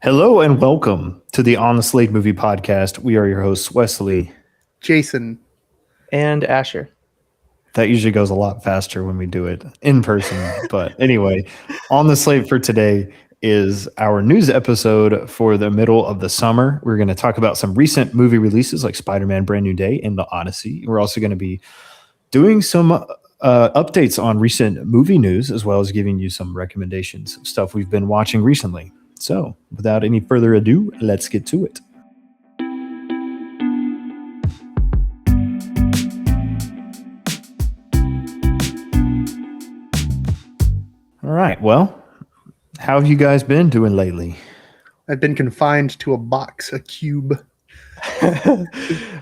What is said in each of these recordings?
Hello and welcome to the On the Slate Movie Podcast. We are your hosts, Wesley. Jason. And Asher. That usually goes a lot faster when we do it in person. But anyway, On the Slate for today is our news episode for the middle of the summer. We're going to talk about some recent movie releases like Spider-Man Brand New Day and The Odyssey. We're also going to be doing some updates on recent movie news, as well as giving you some recommendations of stuff we've been watching recently. So, without any further ado, let's get to it. All right. Well, how have you guys been doing lately? I've been confined to a box, a cube.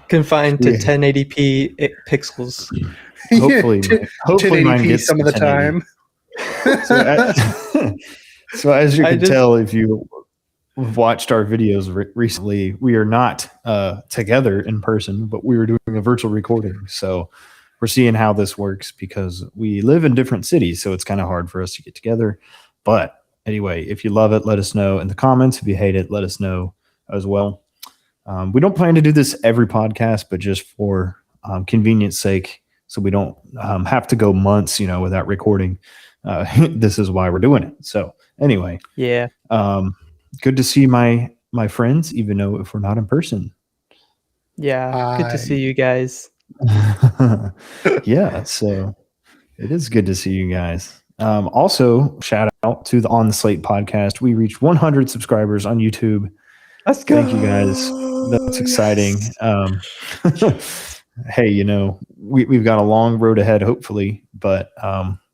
Confined to 1080p pixels. Hopefully, hopefully 1080p mine gets some of the time. So as you can tell, if you watched our videos recently, we are not together in person, but we were doing a virtual recording. So we're seeing how this works because we live in different cities. So it's kind of hard for us to get together. But anyway, if you love it, let us know in the comments. If you hate it, let us know as well. We don't plan to do this every podcast, but just for convenience sake, so we don't have to go months, without recording. This is why we're doing it. So anyway, yeah, good to see my friends, even though if we're not in person. Yeah, good to see you guys. Yeah, so it is good to see you guys. Also, shout out to the On the Slate podcast. We reached 100 subscribers on YouTube. Let's go. Thank you guys. That's exciting. Hey, we've got a long road ahead, hopefully, but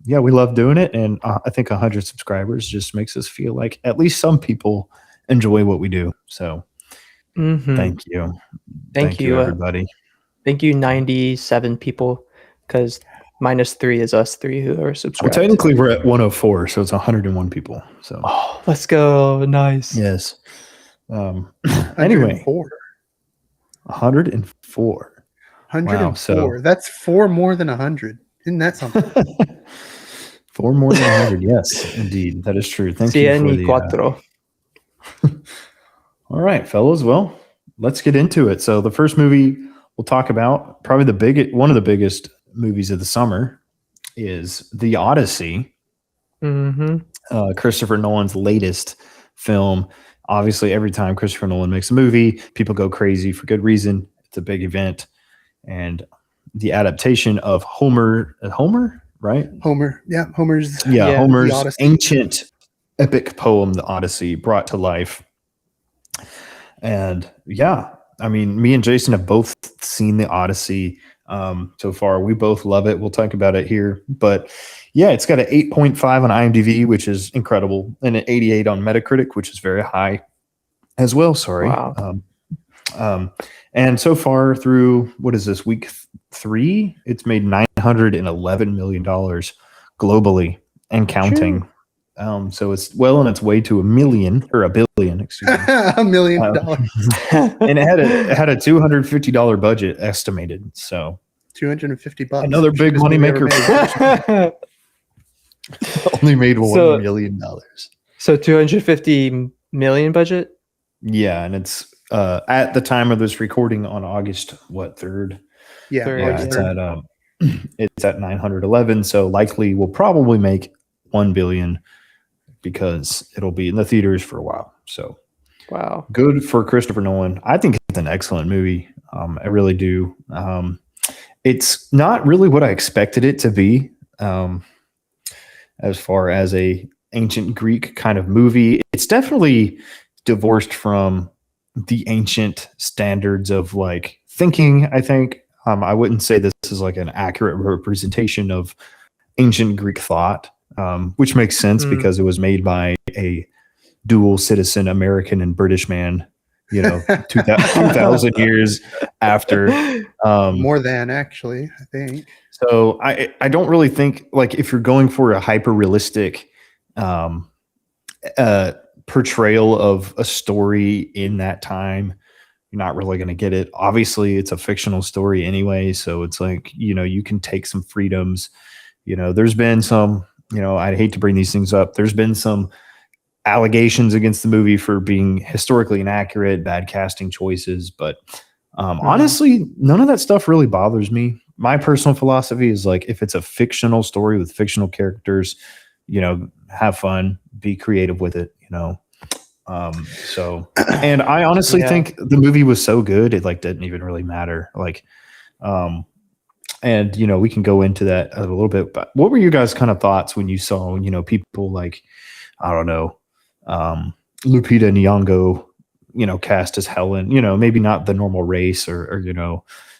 yeah, we love doing it. And I think 100 subscribers just makes us feel like at least some people enjoy what we do. So thank you. Thank you, everybody. Thank you, 97 people, because -3 is us three who are subscribed. Well, technically, we're at 104, so it's 101 people. So let's go. Nice. Yes. Anyway. 104. 104. Wow, so that's 4 more than 100. Isn't that something? 4 more than 100. Yes, indeed. That is true. Thank you for the... cuatro. All right, fellas. Well, let's get into it. So the first movie we'll talk about, probably one of the biggest movies of the summer, is The Odyssey. Christopher Nolan's latest film. Obviously, every time Christopher Nolan makes a movie, people go crazy for good reason. It's a big event. And the adaptation of Homer, right? Homer's ancient epic poem, The Odyssey, brought to life. And yeah, I mean, me and Jason have both seen The Odyssey so far. We both love it. We'll talk about it here. But yeah, it's got an 8.5 on IMDb, which is incredible, and an 88 on Metacritic, which is very high as well. Sorry. Wow. And so far through, what is this, week 3? It's made $911 million globally and counting. So it's well on its way to $1 billion, excuse me. $1 million. And it had a $250 budget estimated. So $250. Another big money maker. Only made $1 million. So 250 million budget? Yeah, and it's at the time of this recording on August 3rd. Yeah, it's at 911. So likely we'll probably make $1 billion because it'll be in the theaters for a while. So wow, good for Christopher Nolan. I think it's an excellent movie. I really do. It's not really what I expected it to be, as far as a ancient Greek kind of movie. It's definitely divorced from the ancient standards of like thinking, I think. I wouldn't say this is like an accurate representation of ancient Greek thought, which makes sense because it was made by a dual citizen American and British man, 2,000 years after. More than, actually, I think. So I don't really think, like, if you're going for a hyper-realistic portrayal of a story in that time, you're not really going to get it. Obviously, it's a fictional story anyway, so it's like, you can take some freedoms. There's been some, I'd hate to bring these things up. There's been some allegations against the movie for being historically inaccurate, bad casting choices, but honestly, none of that stuff really bothers me. My personal philosophy is like, if it's a fictional story with fictional characters, have fun, be creative with it, so, and I honestly think the movie was so good, it like didn't even really matter. Like, and we can go into that a little bit, but what were your guys' kind of thoughts when you saw, people like, I don't know, Lupita Nyong'o, cast as Helen, maybe not the normal race or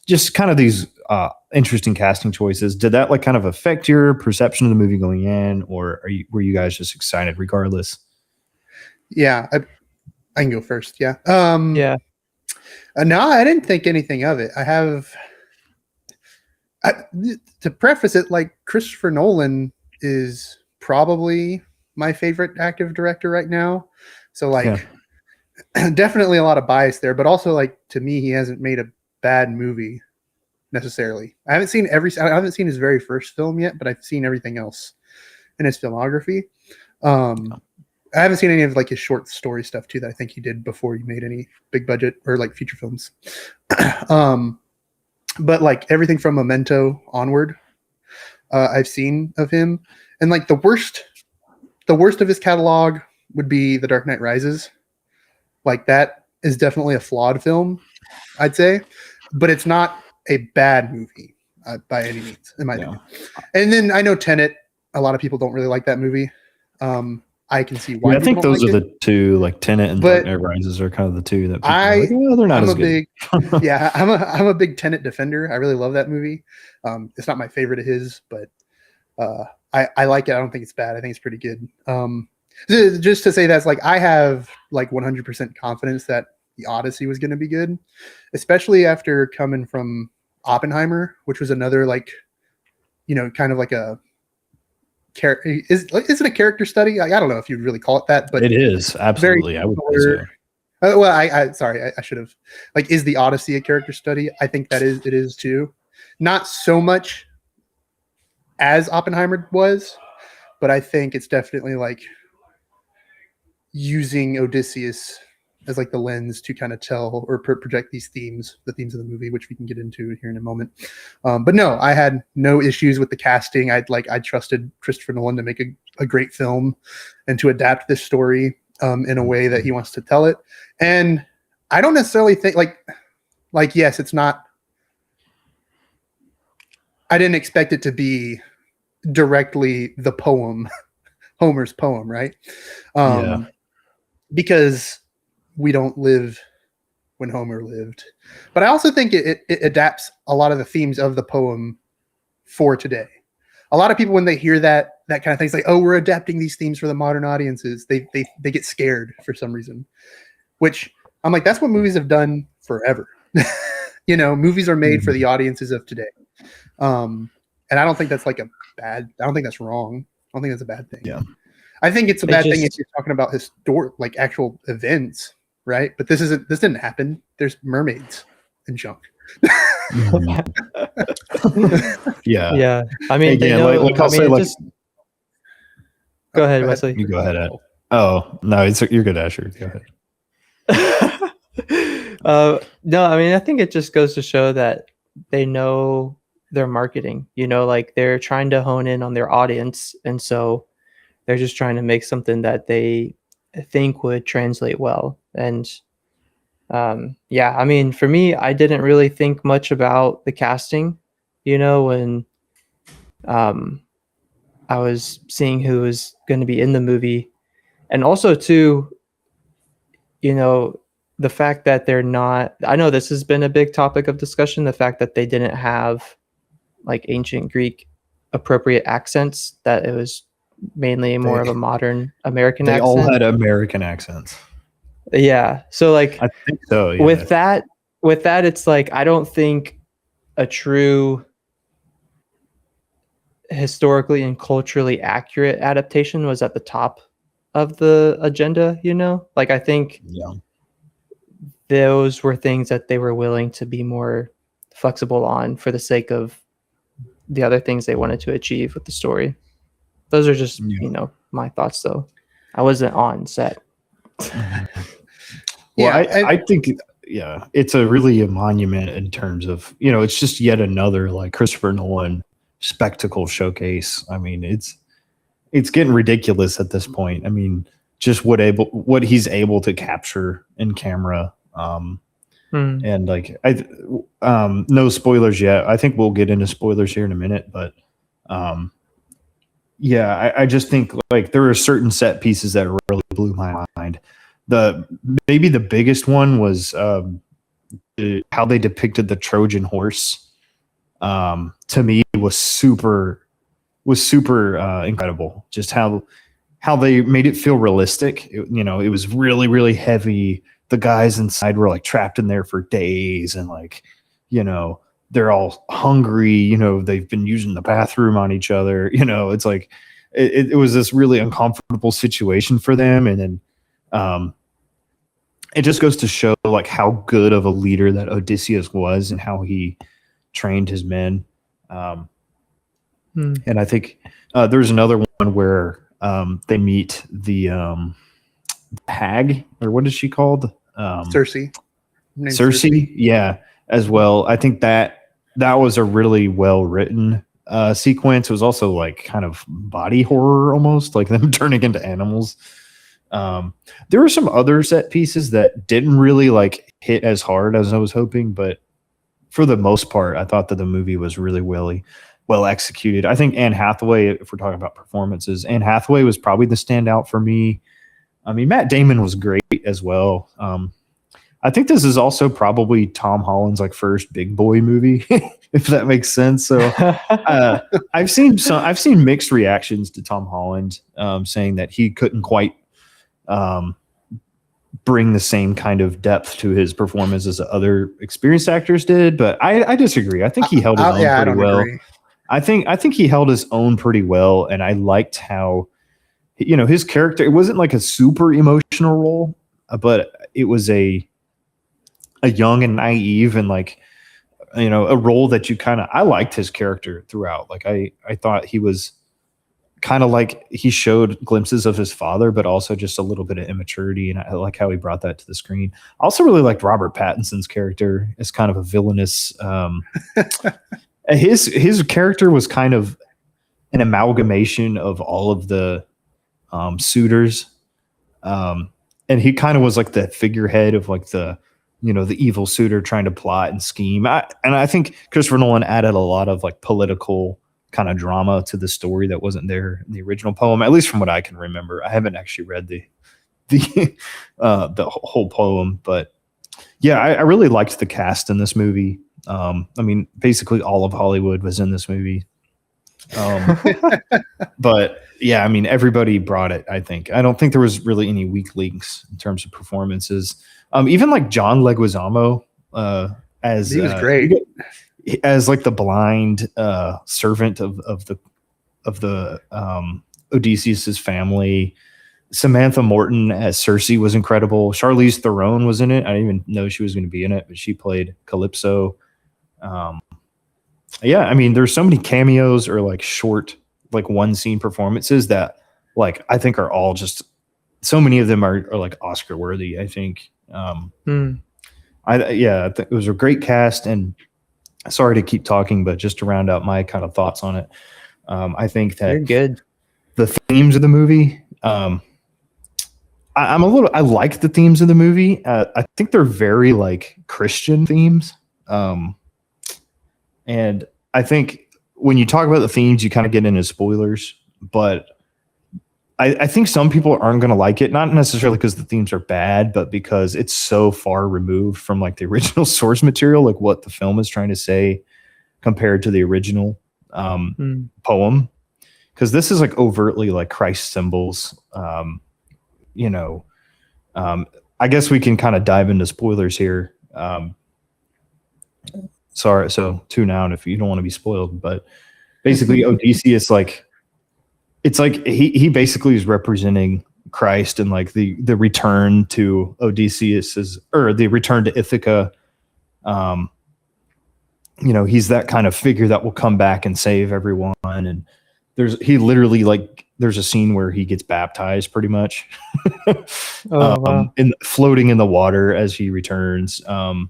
just kind of these interesting casting choices. Did that like kind of affect your perception of the movie going in, or were you guys just excited regardless? Yeah, I can go first. Yeah. Yeah. No, I didn't think anything of it. To preface it, like, Christopher Nolan is probably my favorite active director right now. So like, definitely a lot of bias there, but also like, to me, he hasn't made a bad movie necessarily. I haven't seen his very first film yet, but I've seen everything else in his filmography. I haven't seen any of like his short story stuff too that I think he did before he made any big budget or like feature films. But like everything from Memento onward, I've seen of him, and like the worst of his catalog would be The Dark Knight Rises. Like, that is definitely a flawed film, I'd say, but it's not a bad movie by any means, in my opinion. And then I know Tenet, a lot of people don't really like that movie. I can see why. I think those are the two, like Tenet and Dark Knight Rises are kind of the two that people are like, well, they're not as good. I'm a big Tenet defender. I really love that movie. It's not my favorite of his, but I like it. I don't think it's bad. I think it's pretty good. Just to say that's like, I have like 100% confidence that The Odyssey was going to be good, especially after coming from Oppenheimer, which was another like, kind of like a is it a character study? I don't know if you'd really call it that, but it is absolutely. I would say so. Well, I should have. Like, is The Odyssey a character study? I think it is too. Not so much as Oppenheimer was, but I think it's definitely like using Odysseus as like the lens to kind of tell or project the themes of the movie, which we can get into here in a moment. But no, I had no issues with the casting. I trusted Christopher Nolan to make a great film and to adapt this story in a way that he wants to tell it. And I don't necessarily think like, yes, it's not, I didn't expect it to be directly the poem, Homer's poem, right? Because we don't live when Homer lived. But I also think it adapts a lot of the themes of the poem for today. A lot of people, when they hear that kind of thing, it's like, oh, we're adapting these themes for the modern audiences. They get scared for some reason, which I'm like, that's what movies have done forever. Movies are made for the audiences of today. And I don't think that's like I don't think that's wrong. I don't think that's a bad thing. Yeah. I think it's a bad thing if you're talking about like actual events, right? But this didn't happen. There's mermaids and junk. Yeah. I mean, go ahead, Wesley. You go ahead, Ed. Oh no, you're good, Asher. Go ahead. No, I mean, I think it just goes to show that they know their marketing. Like, they're trying to hone in on their audience, and so they're just trying to make something that they think would translate well. And I mean, for me, I didn't really think much about the casting, when I was seeing who was going to be in the movie. And also too, the fact that they're not, I know this has been a big topic of discussion, the fact that they didn't have like ancient Greek appropriate accents, that it was mainly more of a modern American accent. They all had American accents. Yeah. So like, I think so. Yeah. With that, it's like, I don't think a true historically and culturally accurate adaptation was at the top of the agenda, Like, I think those were things that they were willing to be more flexible on for the sake of the other things they wanted to achieve with the story. Those are just, my thoughts though. I wasn't on set. Well, I think, yeah, it's really a monument in terms of, it's just yet another like Christopher Nolan spectacle showcase. I mean, it's getting ridiculous at this point. I mean, just what he's able to capture in camera. And like, no spoilers yet. I think we'll get into spoilers here in a minute, but yeah, I just think like there are certain set pieces that really blew my mind. Maybe the biggest one was how they depicted the Trojan horse. To me, was super incredible. Just how they made it feel realistic. It was really, really heavy. The guys inside were like trapped in there for days, and like, they're all hungry. They've been using the bathroom on each other. It's like it was this really uncomfortable situation for them, and then it just goes to show like how good of a leader that Odysseus was and how he trained his men. And I think there's another one where they meet the hag, or what is she called? Circe. Circe, yeah, as well. I think that was a really well written sequence. It was also like kind of body horror almost, like them turning into animals. There were some other set pieces that didn't really like hit as hard as I was hoping, but for the most part, I thought that the movie was really well executed. I think Anne Hathaway, if we're talking about performances, Anne Hathaway was probably the standout for me. I mean, Matt Damon was great as well. I think this is also probably Tom Holland's like first big boy movie, if that makes sense. So I've seen mixed reactions to Tom Holland, saying that he couldn't quite bring the same kind of depth to his performance as other experienced actors did. But I disagree. I think he held his own pretty well. Agree. I think he held his own pretty well, and I liked how, his character, it wasn't like a super emotional role, but it was a young and naive and like, a role that I liked his character throughout. Like I thought he was kind of like, he showed glimpses of his father, but also just a little bit of immaturity. And I like how he brought that to the screen. I also really liked Robert Pattinson's character as kind of a villainous, his character was kind of an amalgamation of all of the suitors. And he kind of was like the figurehead of like the evil suitor trying to plot and scheme. I think Christopher Nolan added a lot of like political kind of drama to the story that wasn't there in the original poem, at least from what I can remember. I haven't actually read the whole poem, but yeah, I really liked the cast in this movie. I mean, basically all of Hollywood was in this movie. But yeah, I mean, everybody brought it, I think. I don't think there was really any weak links in terms of performances. Even like John Leguizamo, as he was great as like the blind servant of the Odysseus's family. Samantha Morton as Circe was incredible. Charlize Theron was in it. I didn't even know she was going to be in it, but she played Calypso. Yeah, I mean, there's so many cameos or like short, like one scene performances that like I think are all just, so many of them are like Oscar worthy, I think. I think it was a great cast, and sorry to keep talking, but just to round out my kind of thoughts on it, I think that you're good. The themes of the movie, I like the themes of the movie. I think they're very like Christian themes. And I think when you talk about the themes, you kind of get into spoilers, but I think some people aren't going to like it, not necessarily because the themes are bad, but because it's so far removed from like the original source material, like what the film is trying to say compared to the original poem. Because this is like overtly like Christ symbols. I guess we can kind of dive into spoilers here. Sorry, so tune out if you don't want to be spoiled. But basically, Odysseus, like, it's like he basically is representing Christ and like the return to Odysseus's, or the return to Ithaca. He's that kind of figure that will come back and save everyone. And he literally like there's a scene where he gets baptized pretty much. Wow. Floating in the water as he returns. So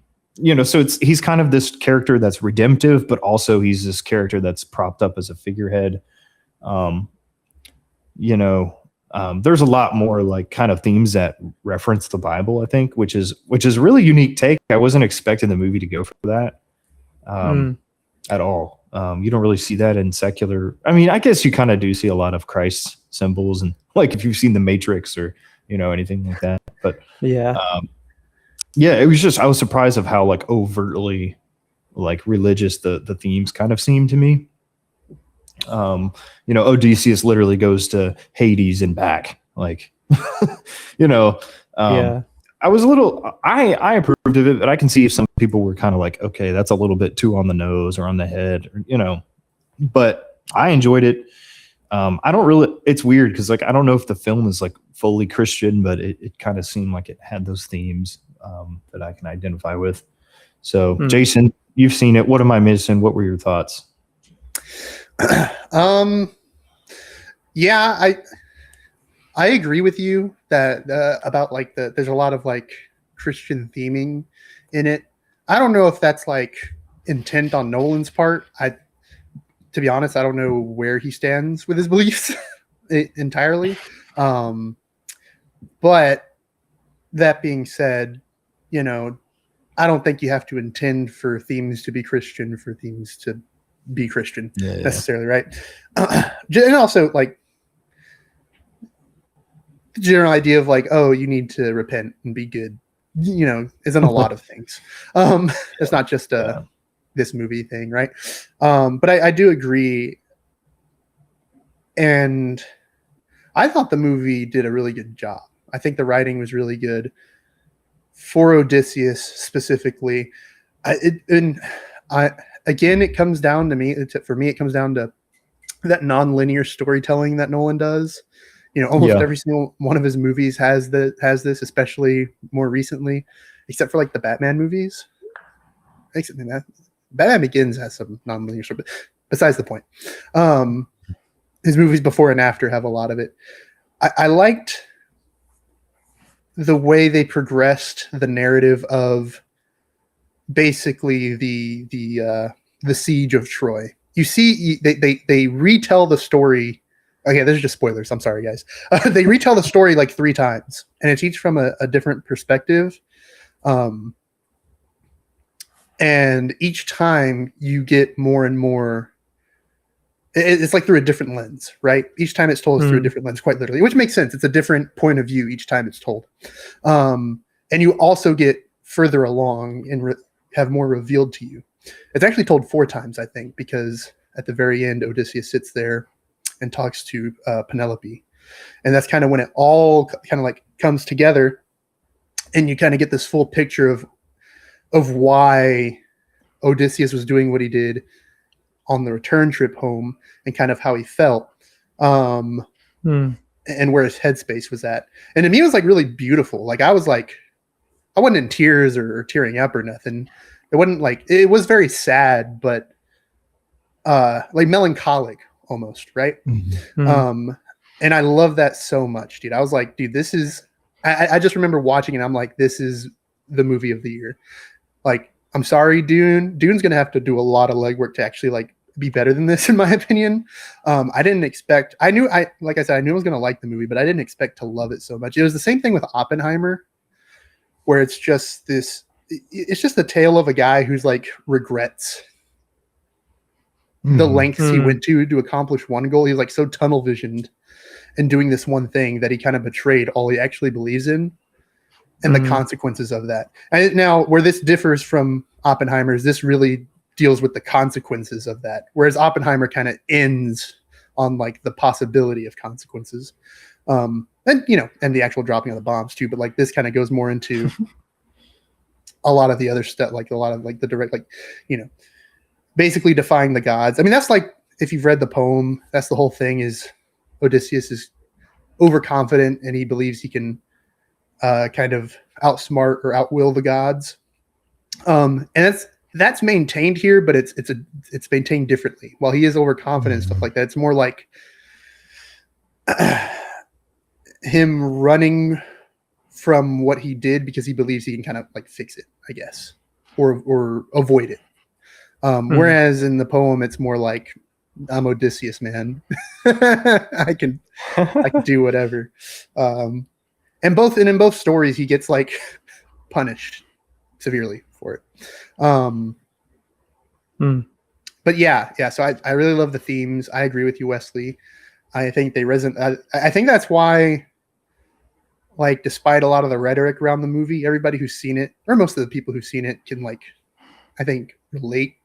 he's kind of this character that's redemptive, but also he's this character that's propped up as a figurehead. There's a lot more like kind of themes that reference the Bible, I think, which is a really unique take. I wasn't expecting the movie to go for that at all. You don't really see that in secular. I mean, I guess you kind of do see a lot of Christ symbols, and like if you've seen The Matrix or anything like that. But Yeah. it was just, I was surprised of how like overtly like religious the themes kind of seemed to me. Odysseus literally goes to Hades and back, like, I was a little, I approved of it, but I can see if some people were kind of like, okay, that's a little bit too on the nose or on the head, but I enjoyed it. It's weird because like, I don't know if the film is like fully Christian, but it kind of seemed like it had those themes that I can identify with. So Jason, you've seen it. What am I missing? What were your thoughts? Yeah, I agree with you that about like there's a lot of like Christian theming in it. I don't know if that's like intent on Nolan's part. To be honest, I don't know where he stands with his beliefs entirely. But that being said, I don't think you have to intend for themes to be Christian for themes to be Christian necessarily, right? And also like the general idea of like, oh, you need to repent and be good, isn't a lot of things. It's not just this movie thing, right? But I do agree, and I thought the movie did a really good job. I think the writing was really good for Odysseus specifically. Again, it comes down to me. For me, it comes down to that non-linear storytelling that Nolan does. Almost every single one of his movies has this, especially more recently, except for like the Batman movies. Batman Begins has some non-linear story, but besides the point. His movies before and after have a lot of it. I liked the way they progressed the narrative of basically the siege of Troy. You see, they retell the story. Okay, this is just spoilers. I'm sorry, guys. They retell the story like 3 times, and it's each from a different perspective. And each time you get more and more. It's like through a different lens, right? Each time it's told is through a different lens, quite literally, which makes sense. It's a different point of view each time it's told. And you also get further along and have more revealed to you. It's actually told 4 times, I think, because at the very end, Odysseus sits there and talks to Penelope. And that's kind of when it all kind of like comes together, and you kind of get this full picture of why Odysseus was doing what he did on the return trip home and kind of how he felt and where his headspace was at. And to me, it was like really beautiful. Like I wasn't in tears or tearing up or nothing. It wasn't like, it was very sad, but like melancholic almost. Right. And I love that so much, dude. I was like, dude, this is, I just remember watching it. I'm like, this is the movie of the year. Like, I'm sorry, Dune. Dune's going to have to do a lot of legwork to actually like be better than this, in my opinion. I didn't expect, like I said, I knew I was going to like the movie, but I didn't expect to love it so much. It was the same thing with Oppenheimer, where it's just the tale of a guy who's like regrets the lengths he went to accomplish one goal. He was like so tunnel visioned and doing this one thing that he kind of betrayed all he actually believes in. And the consequences of that. And now, where this differs from Oppenheimer is this really deals with the consequences of that, whereas Oppenheimer kind of ends on like the possibility of consequences, and the actual dropping of the bombs too. But like this kind of goes more into a lot of the other stuff, like a lot of like the direct, like basically defying the gods. I mean, that's like if you've read the poem, that's the whole thing. Is Odysseus is overconfident and he believes he can. Kind of outsmart or outwill the gods, and that's maintained here, but it's maintained differently. While he is overconfident and stuff like that, it's more like him running from what he did because he believes he can kind of like fix it, I guess, or avoid it. Whereas in the poem, it's more like, I'm Odysseus, man. I can do whatever. And in both stories, he gets like punished severely for it. But yeah. So I really love the themes. I agree with you, Wesley. I think they resonate. I think that's why, like, despite a lot of the rhetoric around the movie, everybody who's seen it, or most of the people who've seen it, can, like, I think, relate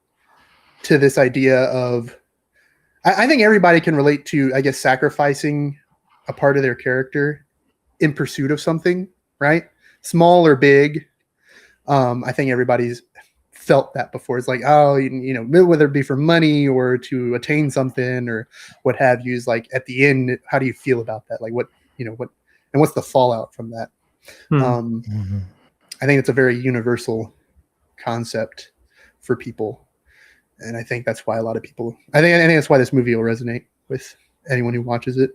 to this idea of. I think everybody can relate to, I guess, sacrificing a part of their character in pursuit of something, right? Small or big. I think everybody's felt that before. It's like, oh, you know, whether it be for money or to attain something or what have you, is like at the end, how do you feel about that? Like what, and what's the fallout from that? I think it's a very universal concept for people. And I think that's why a lot of people, I think that's why this movie will resonate with anyone who watches it.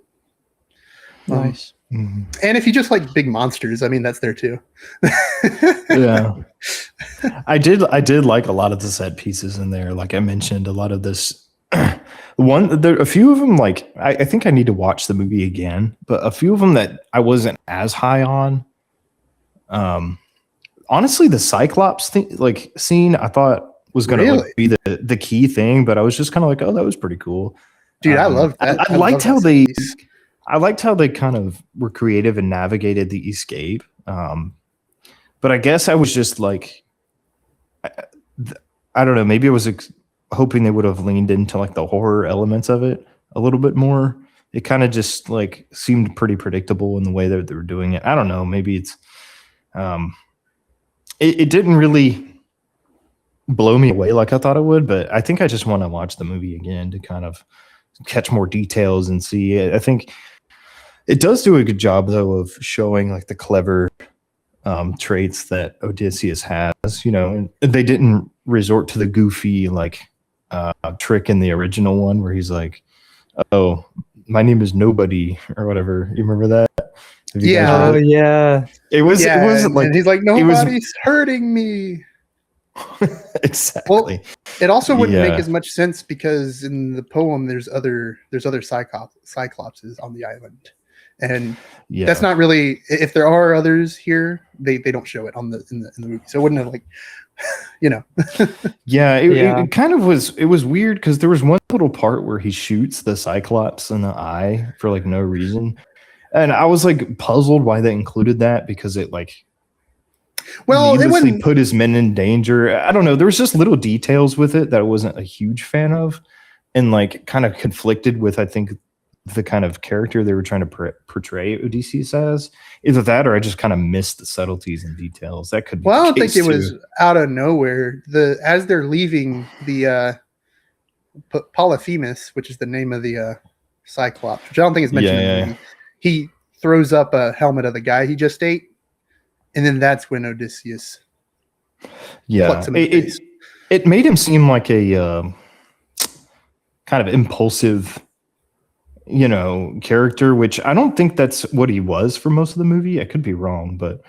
Nice. And if you just like big monsters, I mean, that's there too. Yeah. I did like a lot of the set pieces in there. Like I mentioned, a lot of this a few of them, like I think I need to watch the movie again, but a few of them that I wasn't as high on. Honestly, the Cyclops scene, I thought was going to be the key thing, but I was just kind of like, oh, that was pretty cool. Dude, I loved that. I liked how they kind of were creative and navigated the escape. But I guess I was just like, I don't know, maybe I was hoping they would have leaned into like the horror elements of it a little bit more. It kind of just like seemed pretty predictable in the way that they were doing it. I don't know, maybe it's it didn't really blow me away like I thought it would, but I think I just want to watch the movie again to kind of catch more details and see it. I think it does do a good job though of showing like the clever traits that Odysseus has, and they didn't resort to the goofy like trick in the original one where he's like, oh, my name is nobody or whatever. You remember that? Yeah. Oh yeah. It wasn't like, and he's like, nobody's hurting me. Exactly. Well, it also wouldn't make as much sense because in the poem there's other cyclopses on the island, and that's not really, if there are others here, they don't show it in the movie, so it wouldn't have like It kind of was. It was weird because there was one little part where he shoots the Cyclops in the eye for like no reason, and I was like puzzled why they included that because it like. Well, it wouldn't put his men in danger. I don't know. There was just little details with it that I wasn't a huge fan of, and like kind of conflicted with, I think, the kind of character they were trying to portray Odysseus as. Either that, or I just kind of missed the subtleties and details. That could be. Well, I don't think it was out of nowhere. As they're leaving the Polyphemus, which is the name of the Cyclops, which I don't think is mentioned in the movie, he throws up a helmet of the guy he just ate. And then that's when Odysseus plucks him in the face. It made him seem like a kind of impulsive, character, which I don't think that's what he was for most of the movie. I could be wrong, but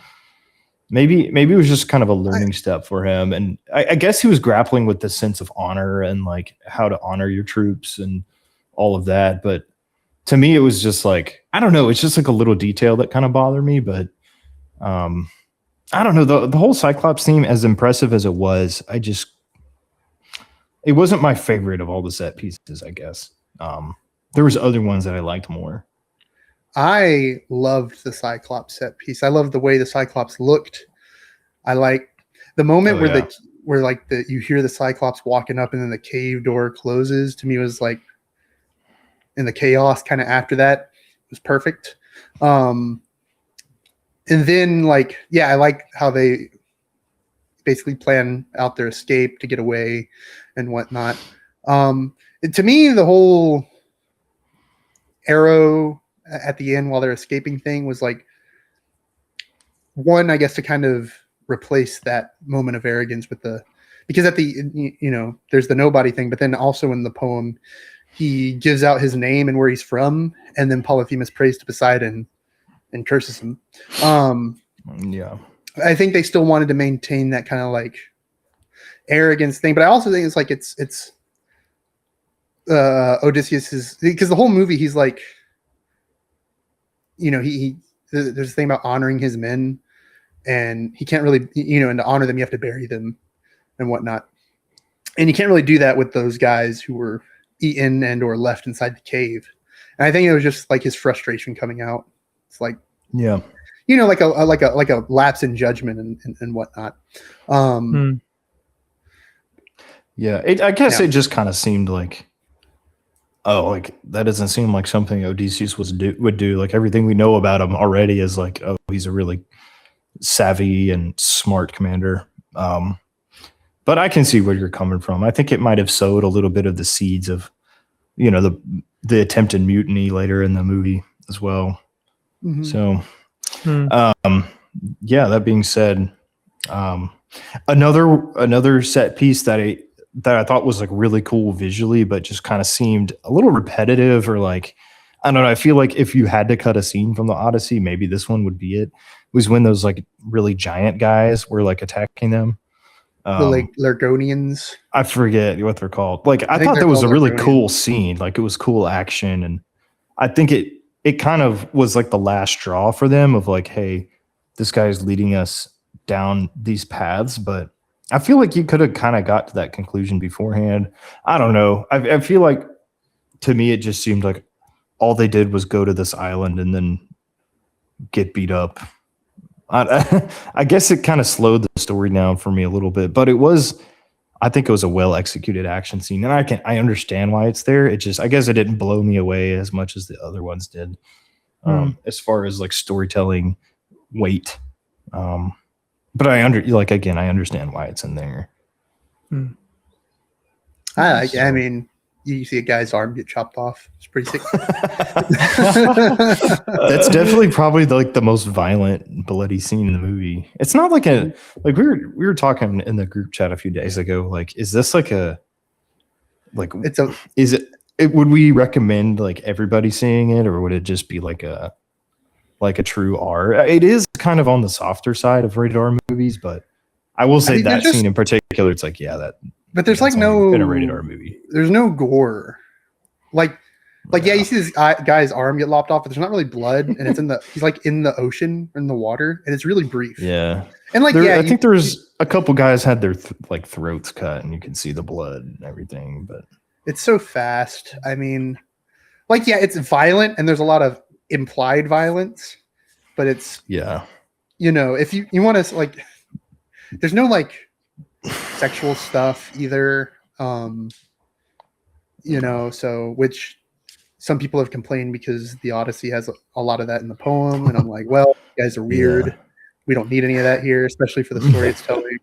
maybe it was just kind of a learning step for him. And I guess he was grappling with the sense of honor and like how to honor your troops and all of that. But to me, it was just like, I don't know. It's just like a little detail that kind of bothered me, but I don't know, the whole Cyclops theme, as impressive as it was, it wasn't my favorite of all the set pieces, I guess. There was other ones that I liked more. I loved the Cyclops set piece. I loved the way the Cyclops looked. I like the moment where you hear the Cyclops walking up and then the cave door closes. To me, it was like, in the chaos kind of after that, it was perfect. And then, I like how they basically plan out their escape to get away and whatnot. To me, the whole arrow at the end while they're escaping thing was like, one, I guess, to kind of replace that moment of arrogance with because at the, there's the nobody thing, but then also in the poem, he gives out his name and where he's from, and then Polyphemus prays to Poseidon and curses him. Yeah. I think they still wanted to maintain that kind of like arrogance thing, but I also think it's like it's Odysseus is, because the whole movie he's like, you know, he there's a thing about honoring his men, and he can't really, you know, and to honor them you have to bury them and whatnot, and you can't really do that with those guys who were eaten and or left inside the cave. And I think it was just like his frustration coming out. It's like, yeah, you know, like a lapse in judgment and whatnot. Yeah, I guess it just kind of seemed like, oh, like that doesn't seem like something Odysseus would do. Like everything we know about him already is like, oh, he's a really savvy and smart commander. But I can see where you're coming from. I think it might have sowed a little bit of the seeds of, you know, the attempted mutiny later in the movie as well. Mm-hmm. So, yeah. That being said, another set piece that I thought was like really cool visually, but just kind of seemed a little repetitive, or like, I don't know. I feel like if you had to cut a scene from the Odyssey, maybe this one would be it. Was when those like really giant guys were like attacking them. The Largonians. I forget what they're called. Like I thought that was a really cool scene. Like it was cool action, and I think it kind of was like the last straw for them of like, hey, this guy is leading us down these paths. But I feel like you could have kind of got to that conclusion beforehand. I don't know. I feel like to me it just seemed like all they did was go to this island and then get beat up. I guess it kind of slowed the story down for me a little bit, but I think it was a well executed action scene, and I understand why it's there. It just, I guess it didn't blow me away as much as the other ones did, as far as like storytelling weight. But I understand why it's in there. I mean, you see a guy's arm get chopped off. It's pretty sick. That's definitely probably the most violent, bloody scene in the movie. It's not like we were talking in the group chat a few days ago. Like, is this would we recommend like everybody seeing it, or would it just be like a true R? It is kind of on the softer side of rated R movies, but I will say that scene in particular, it's like, yeah, that. But there's like no in a rated R movie. There's no gore, yeah, you see this guy's arm get lopped off, but there's not really blood, and it's he's like in the ocean, in the water, and it's really brief. Yeah, and like I think there's a couple guys had their throats cut, and you can see the blood and everything. But it's so fast. I mean, like, yeah, it's violent, and there's a lot of implied violence, but it's, you know, if you want to like, there's no like sexual stuff either, you know, so which some people have complained because the Odyssey has a lot of that in the poem, and I'm like, well, you guys are weird. Yeah. We don't need any of that here, especially for the story it's telling.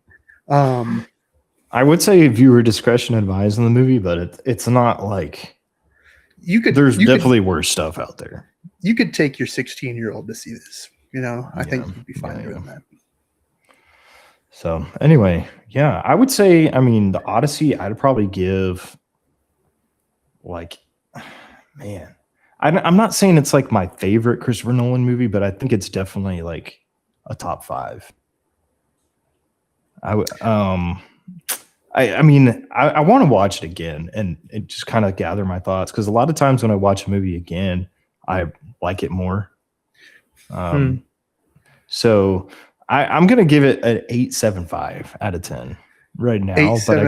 I would say viewer discretion advised in the movie, but it's not like there's definitely worse stuff out there. You could take your 16-year-old to see this, you know. I think you'd be fine doing that. So anyway, yeah, I would say, I mean, the Odyssey, I'd probably give I'm not saying it's like my favorite Christopher Nolan movie, but I think it's definitely like a top 5. I mean, I want to watch it again and just kind of gather my thoughts, because a lot of times when I watch a movie again, I like it more. So I'm going to give it an 8.75 out of 10 right now, but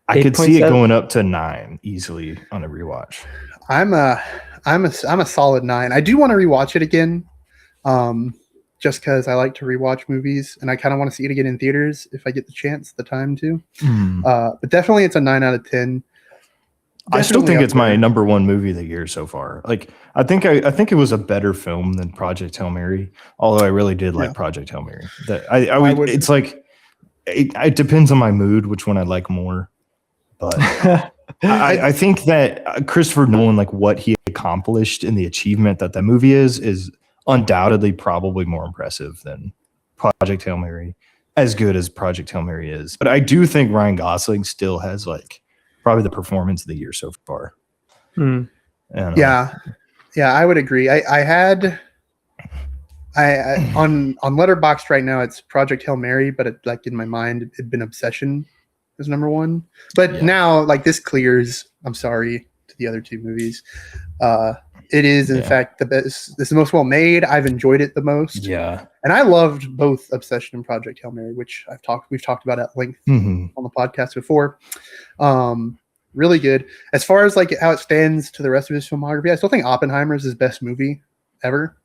I could see it going up to 9 easily on a rewatch. I'm a solid 9. I do want to rewatch it again, just because I like to rewatch movies, and I kind of want to see it again in theaters if I get the time to. But definitely, it's a 9 out of 10. I still think it's my number 1 movie of the year so far. Like, I think it was a better film than Project Hail Mary, although I really did like Project Hail Mary. That I would. It's like it depends on my mood which one I like more. But I think that Christopher Nolan, like what he accomplished and the achievement that movie is undoubtedly probably more impressive than Project Hail Mary, as good as Project Hail Mary is. But I do think Ryan Gosling still has like probably the performance of the year so far. Mm. Yeah, I would agree. I had on Letterboxd right now it's Project Hail Mary, but it, like in my mind it'd been Obsession as number one. But now like this clears. I'm sorry to the other two movies. It is in fact the best. This is the most well made. I've enjoyed it the most. Yeah, and I loved both Obsession and Project Hail Mary, which we've talked about at length on the podcast before. Really good. As far as like how it stands to the rest of his filmography, I still think Oppenheimer is his best movie ever.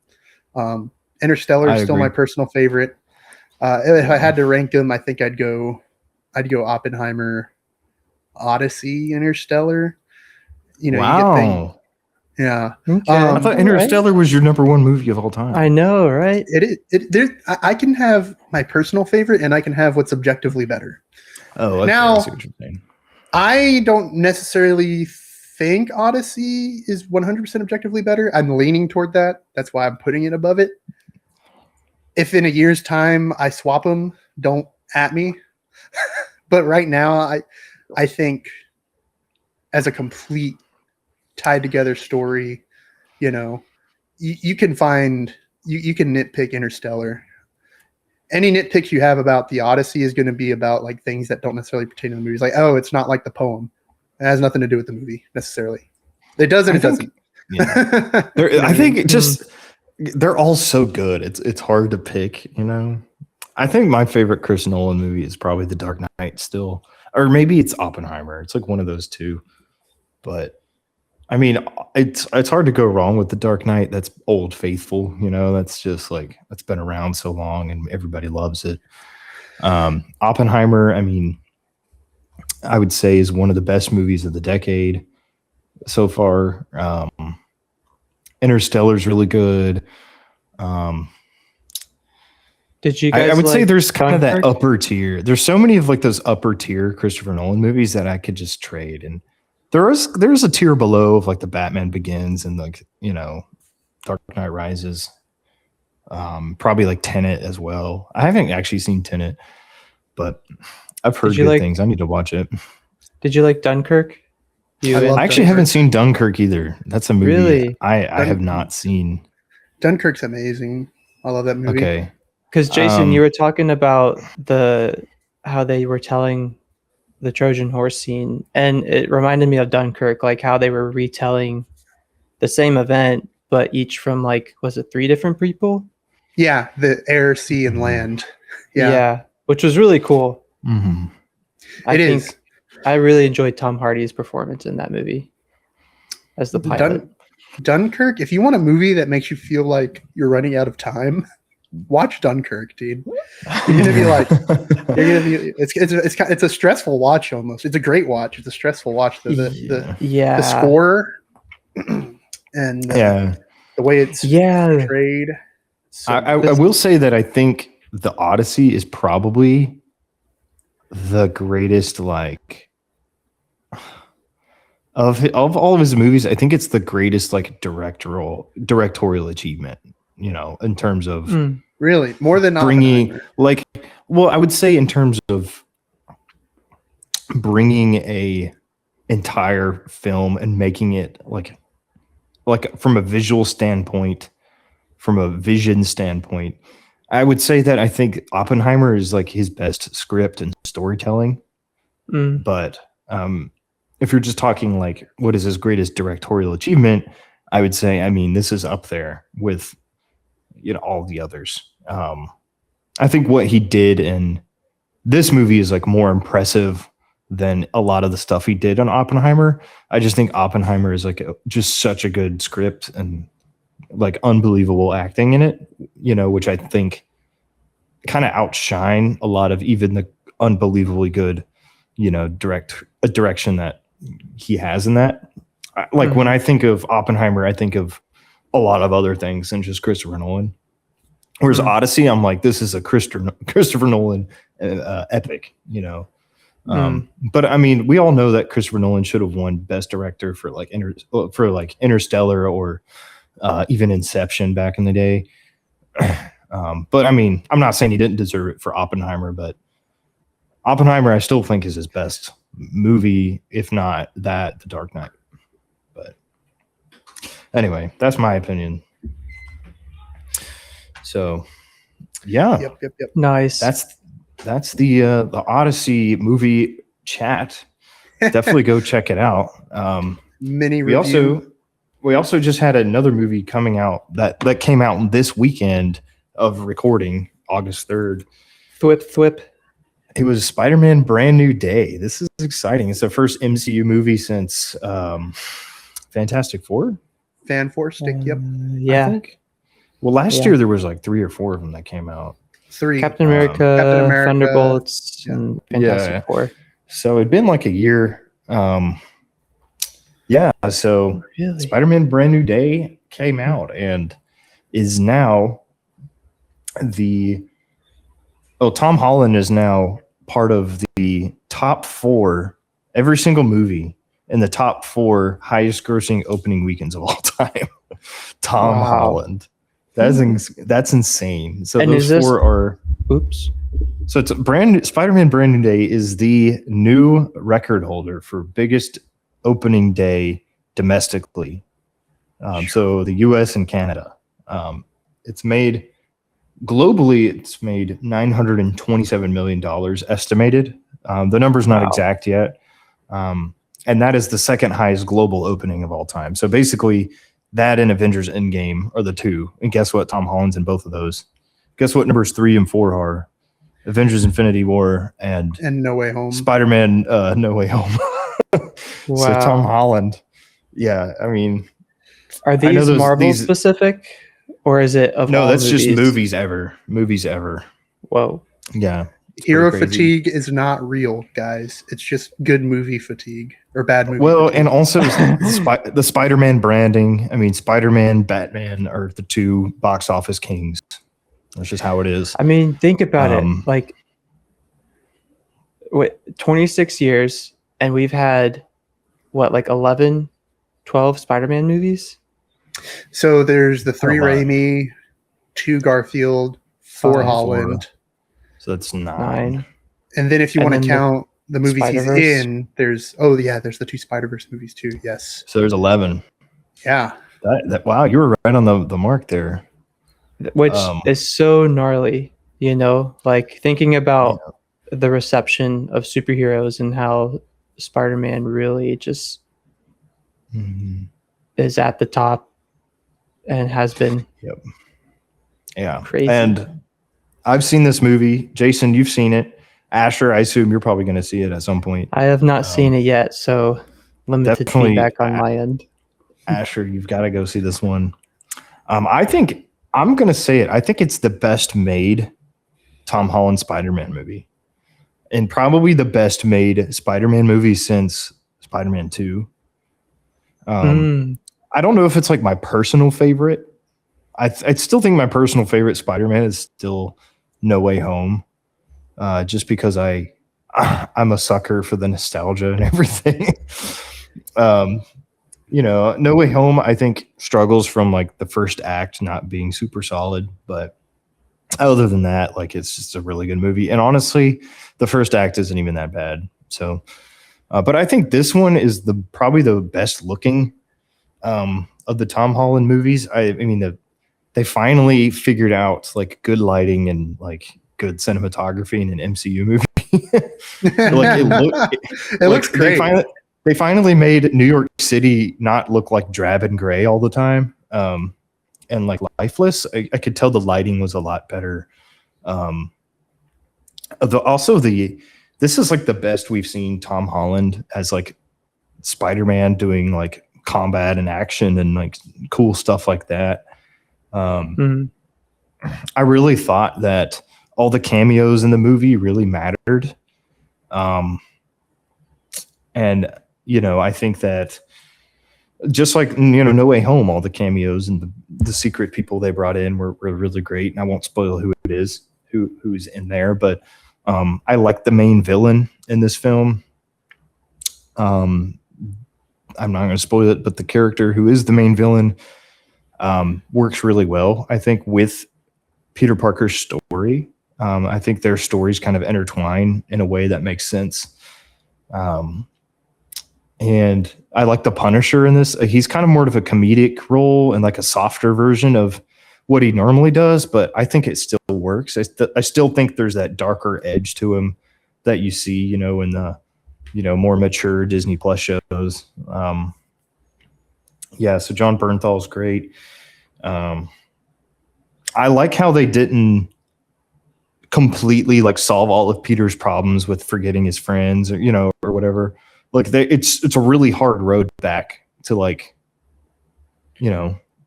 Interstellar is still my personal favorite. If I had to rank them, I think I'd go Oppenheimer, Odyssey, Interstellar. You know, wow. Yeah. Okay. I thought Interstellar was your number one movie of all time. I know, right? I can have my personal favorite and I can have what's objectively better. Oh, okay. Now, I see what you're saying. I don't necessarily think Odyssey is 100% objectively better. I'm leaning toward that. That's why I'm putting it above it. If in a year's time I swap them, don't at me. But right now, I think as a complete tied together story, you know, you can find you can nitpick Interstellar. Any nitpicks you have about the Odyssey is going to be about like things that don't necessarily pertain to the movies. Like, oh, it's not like the poem. It has nothing to do with the movie necessarily. It does and it doesn't. Yeah. I think they're all so good. It's hard to pick, you know. I think my favorite Chris Nolan movie is probably The Dark Knight still. Or maybe it's Oppenheimer. It's like one of those two. But I mean, it's hard to go wrong with The Dark Knight. That's old faithful, you know. That's just like that's been around so long and everybody loves it. Oppenheimer, I mean, I would say is one of the best movies of the decade so far. Interstellar is really good. Did you guys? I would say there's kind of that Dunkirk? upper tier. There's so many of like those upper tier Christopher Nolan movies that I could just trade, and there's a tier below of like the Batman Begins and like, you know, Dark Knight Rises. Probably like Tenet as well. I haven't actually seen Tenet, but I've heard good things. I need to watch it. Did you like Dunkirk? I actually haven't seen Dunkirk either. That's a movie Really? I have not seen. Dunkirk's amazing. I love that movie. Okay. Because Jason, you were talking about how they were telling the Trojan horse scene, and it reminded me of Dunkirk, like how they were retelling the same event, but each from like, was it 3 different people? Yeah, the air, sea, and land. Yeah, which was really cool. Mm-hmm. I really enjoyed Tom Hardy's performance in that movie as the pilot. Dunkirk, if you want a movie that makes you feel like you're running out of time, watch Dunkirk, dude. You're gonna be like, it's a stressful watch almost. It's a great watch. It's a stressful watch. The score and the way it's portrayed. So I will say that I think the Odyssey is probably the greatest, like, of all of his movies. I think it's the greatest like directorial achievement, you know, in terms of really more than bringing like, well, I would say in terms of bringing a entire film and making it like from a visual standpoint, from a vision standpoint, I would say that I think Oppenheimer is like his best script and storytelling. But if you're just talking like what is his greatest directorial achievement, I would say, I mean, this is up there with, you know, all the others. I think what he did in this movie is like more impressive than a lot of the stuff he did on Oppenheimer. I just think Oppenheimer is like just such a good script and like unbelievable acting in it, you know, which I think kind of outshine a lot of even the unbelievably good, you know, direction that he has in that. Like when I think of Oppenheimer, I think of a lot of other things than just Christopher Nolan. Whereas Odyssey, I'm like, this is a Christopher Nolan epic, you know. But I mean, we all know that Christopher Nolan should have won Best Director for like Interstellar or even Inception back in the day. But I mean, I'm not saying he didn't deserve it for Oppenheimer, but Oppenheimer I still think is his best movie, if not that, The Dark Knight. But anyway, that's my opinion. So, yeah. Yep. Nice. That's the Odyssey movie chat. Definitely go check it out. Mini we review. we also just had another movie coming out that came out this weekend of recording, August 3rd. Thwip. It was Spider-Man Brand New Day. This is exciting. It's the first MCU movie since Fantastic Four. Fan Four stick. Yep. Yeah. I think. Well, last year there was like 3 or 4 of them that came out. 3. Captain America, Thunderbolts, yeah. and Fantastic Four. So it'd been like a year. So Really? Spider-Man Brand New Day came out and is now Tom Holland is now part of the top 4, every single movie in the top 4 highest grossing opening weekends of all time. Tom Holland. That's insane. So and those 4 are. Oops. So it's Spider-Man Brand New Day is the new record holder for biggest opening day domestically. So the US and Canada. It's made globally, it's made $927 million estimated. The number's not exact yet. And that is the second highest global opening of all time. So basically that and Avengers Endgame are the 2. And guess what? Tom Holland's in both of those. Guess what numbers 3 and 4 are? Avengers Infinity War and No Way Home. Spider-Man No Way Home. Wow. So Tom Holland. Yeah, I mean, are these Marvel specific, or is it of no? all That's movies? just movies ever. Whoa. Yeah. Hero fatigue is not real, guys. It's just good movie fatigue or bad movie. Well, fatigue. and also the Spider-Man branding. I mean, Spider-Man, Batman are the 2 box office kings. That's just how it is. I mean, think about it. Like, 26 years, and we've had what, like 11, 12 Spider-Man movies? So there's the 3 a lot. Raimi, 2 Garfield, 4 5, Holland. So that's 9. And then if you want to count the movies he's Spider-Verse? in, there's the 2 Spider-Verse movies too. Yes. So there's 11. Yeah. Wow, you were right on the mark there. Which is so gnarly, like thinking about the reception of superheroes and how Spider-Man really just is at the top and has been. Yep. Yeah. Crazy. And I've seen this movie. Jason, you've seen it. Asher, I assume you're probably going to see it at some point. I have not seen it yet, so limited feedback on my end. Asher, you've got to go see this one. I think I'm going to say it. I think it's the best made Tom Holland Spider-Man movie, and probably the best made Spider-Man movie since Spider-Man 2. I don't know if it's like my personal favorite. I still think my personal favorite Spider-Man is still No Way Home, just because I'm a sucker for the nostalgia and everything. No Way Home, I think, struggles from like the first act not being super solid, but other than that, like, it's just a really good movie. And honestly, the first act isn't even that bad. So, but I think this one is probably the best looking of the Tom Holland movies. I mean, they finally figured out like good lighting and like good cinematography in an MCU movie. It looks great. They finally made New York City not look like drab and gray all the time, and like lifeless. I could tell the lighting was a lot better. This is like the best we've seen Tom Holland as like Spider-Man doing like combat and action and like cool stuff like that. I really thought that all the cameos in the movie really mattered. And I think that just like, No Way Home, all the cameos and the secret people they brought in were really great. And I won't spoil who it is, who's in there, but I like the main villain in this film. I'm not going to spoil it, but the character who is the main villain works really well, I think, with Peter Parker's story. I think their stories kind of intertwine in a way that makes sense. And I like the Punisher in this. He's kind of more of a comedic role and like a softer version of what he normally does, but I think it still works. I still think there's that darker edge to him that you see, in the, more mature Disney Plus shows. So John Bernthal's great. I like how they didn't completely like solve all of Peter's problems with forgetting his friends or, or whatever. Like it's a really hard road back to like,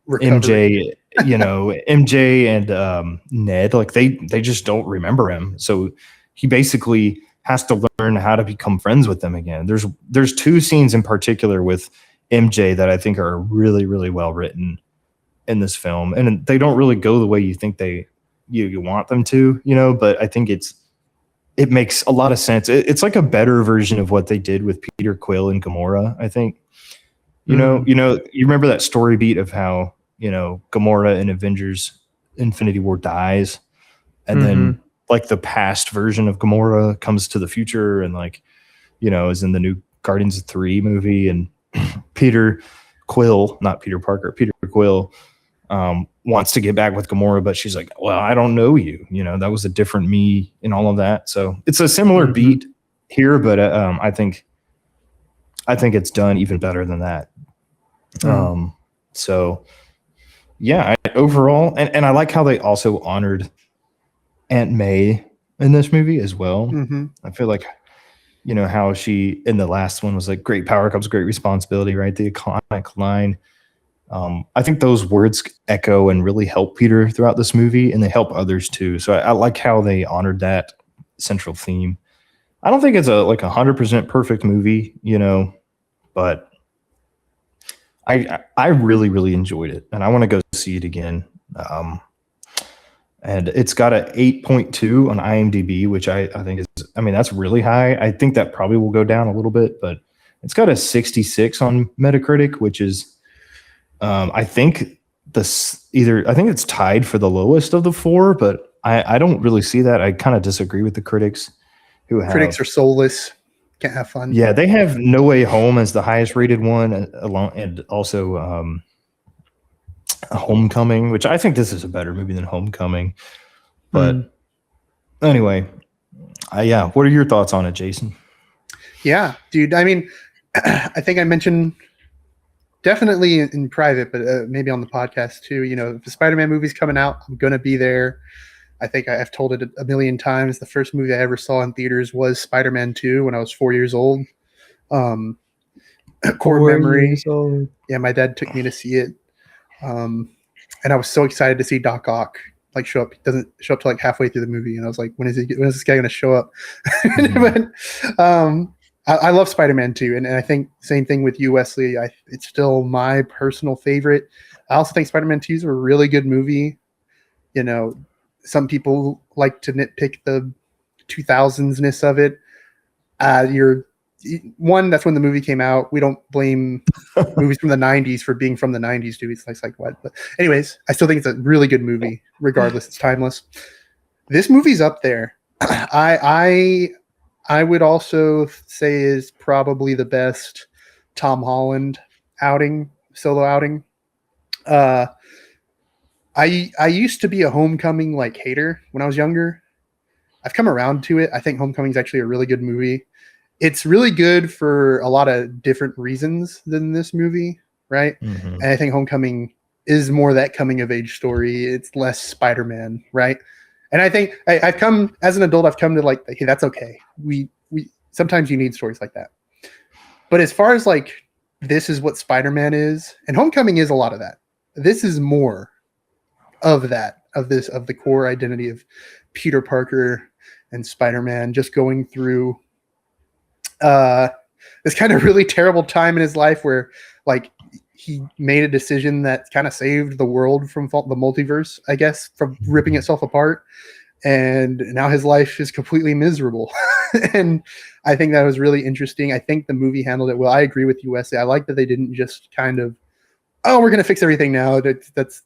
Recovery. MJ and Ned, like they just don't remember him. So he basically has to learn how to become friends with them again. There's two scenes in particular with MJ that I think are really, really well written in this film. And they don't really go the way you think you want them to, but I think it makes a lot of sense. It's like a better version of what they did with Peter Quill and Gamora, I think. You remember that story beat of how, Gamora in Avengers Infinity War dies, and then like the past version of Gamora comes to the future and like, is in the new Guardians of 3 movie, and Peter Quill, not Peter Parker, Peter Quill wants to get back with Gamora, but she's like, well, I don't know you. That was a different me and all of that. So it's a similar beat here, but I think it's done even better than that. So yeah, overall, and I like how they also honored Aunt May in this movie as well. I feel like, how she in the last one was like, great power comes great responsibility, right? The iconic line. I think those words echo and really help Peter throughout this movie, and they help others too. So I like how they honored that central theme. I don't think it's a 100% perfect movie, but I really, really enjoyed it, and I want to go see it again. And it's got a 8.2 on IMDb, which I think is, that's really high. I think that probably will go down a little bit, but it's got a 66 on Metacritic, which is, I think it's tied for the lowest of the 4, but I don't really see that. I kind of disagree with the critics Critics are soulless. Can't have fun. Yeah, they have No Way Home as the highest rated one, and also Homecoming, which I think this is a better movie than Homecoming. But anyway, what are your thoughts on it, Jason? Yeah, dude. I think I mentioned definitely in private, but maybe on the podcast too. If the Spider-Man movie's coming out, I'm gonna be there. I think I've told it a million times. The first movie I ever saw in theaters was Spider-Man 2 when I was 4 years old. Core memory. Yeah, my dad took me to see it. And I was so excited to see Doc Ock show up. He doesn't show up till halfway through the movie, and I was like, when is this guy going to show up? But I love Spider-Man 2, and I think same thing with you, Wesley. It's still my personal favorite. I also think Spider-Man 2 is a really good movie. Some people like to nitpick the 2000s-ness of it. That's when the movie came out. We don't blame movies from the 90s for being from the 90s, dude. It's like what? But anyways, I still think it's a really good movie. Regardless, it's timeless. This movie's up there. I would also say is probably the best Tom Holland solo outing. I used to be a Homecoming hater when I was younger. I've come around to it. I think Homecoming is actually a really good movie. It's really good for a lot of different reasons than this movie, right? And I think Homecoming is more that coming of age story. It's less Spider-Man, right? And I think I've come as an adult. I've come to hey, that's okay. We sometimes you need stories like that. But as far as this is what Spider-Man is, and Homecoming is a lot of that. This is more of that, of the core identity of Peter Parker and Spider-Man just going through this kind of really terrible time in his life where he made a decision that kind of saved the world from the multiverse, I guess, from ripping itself apart. And now his life is completely miserable. And I think that was really interesting. I think the movie handled it well. I agree with you, Wesley. I like that they didn't just kind of, we're going to fix everything now. That's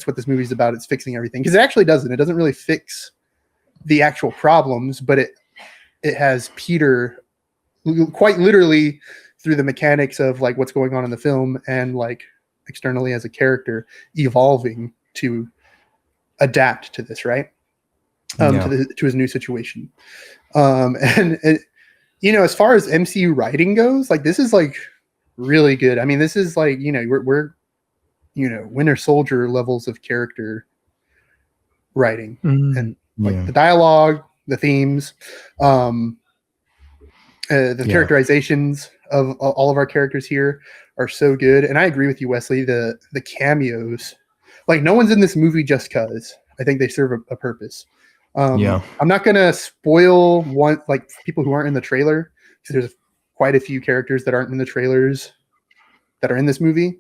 what this movie's about. It's fixing everything. Because it actually doesn't. It doesn't really fix the actual problems, but it has Peter quite literally through the mechanics of like what's going on in the film and like externally as a character evolving to adapt to this, right? To his new situation. And as far as MCU writing goes, like this is like really good. I mean, this is like, we're Winter Soldier levels of character writing and like the dialogue, the themes, the characterizations of all of our characters here are so good. And I agree with you, Wesley, the cameos, like no one's in this movie just cause. I think they serve a purpose. I'm not going to spoil like people who aren't in the trailer, because there's quite a few characters that aren't in the trailers that are in this movie.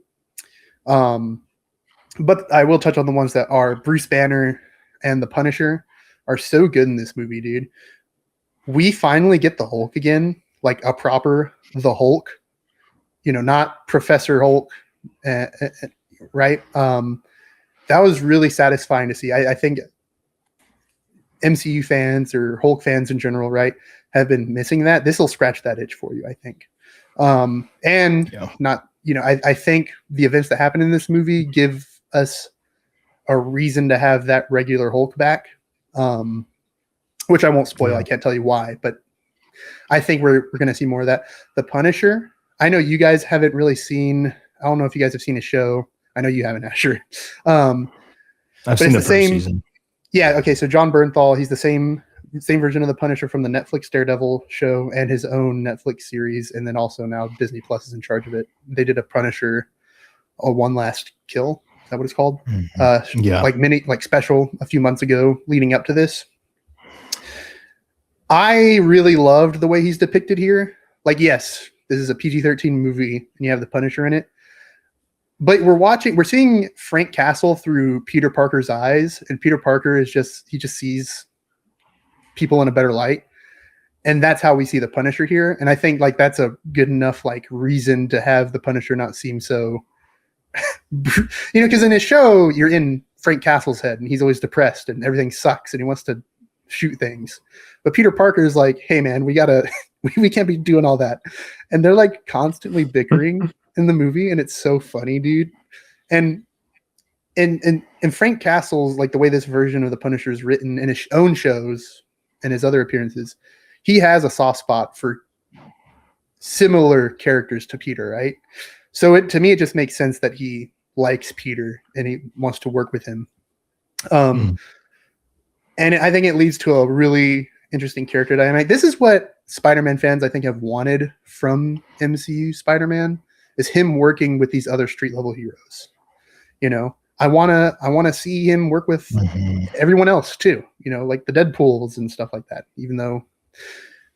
But I will touch on the ones that are. Bruce Banner and the Punisher are so good in this movie, dude. We finally get the Hulk again, like a proper the Hulk, not Professor Hulk, right? That was really satisfying to see. I think MCU fans or Hulk fans in general, right, have been missing that. This will scratch that itch for you, I think. I think the events that happen in this movie give us a reason to have that regular Hulk back, which I won't spoil. I can't tell you why, but I think we're going to see more of that. The Punisher, I know you guys haven't really seen. I don't know if you guys have seen a show. I know you haven't, Asher. I've seen the first season. Yeah. Okay. So John Bernthal, he's the same version of the Punisher from the Netflix Daredevil show and his own Netflix series, and then also now Disney Plus is in charge of it. They did a Punisher, One Last Kill. Is that what it's called? Mm-hmm. Like special a few months ago, leading up to this. I really loved the way he's depicted here. Like, yes, this is a PG-13 movie, and you have the Punisher in it. But we're seeing Frank Castle through Peter Parker's eyes, and Peter Parker he just sees people in a better light. And that's how we see the Punisher here. And I think like that's a good enough like reason to have the Punisher not seem so, because in his show, you're in Frank Castle's head and he's always depressed and everything sucks and he wants to shoot things. But Peter Parker is like, hey man, we can't be doing all that. And they're like constantly bickering in the movie, and it's so funny, dude. And Frank Castle's like the way this version of the Punisher is written in his own shows and his other appearances, he has a soft spot for similar characters to Peter, right? So to me, it just makes sense that he likes Peter and he wants to work with him. And I think it leads to a really interesting character dynamic. This is what Spider-Man fans, I think, have wanted from MCU Spider-Man, is him working with these other street level heroes. I want to see him work with everyone else too, like the Deadpools and stuff like that, even though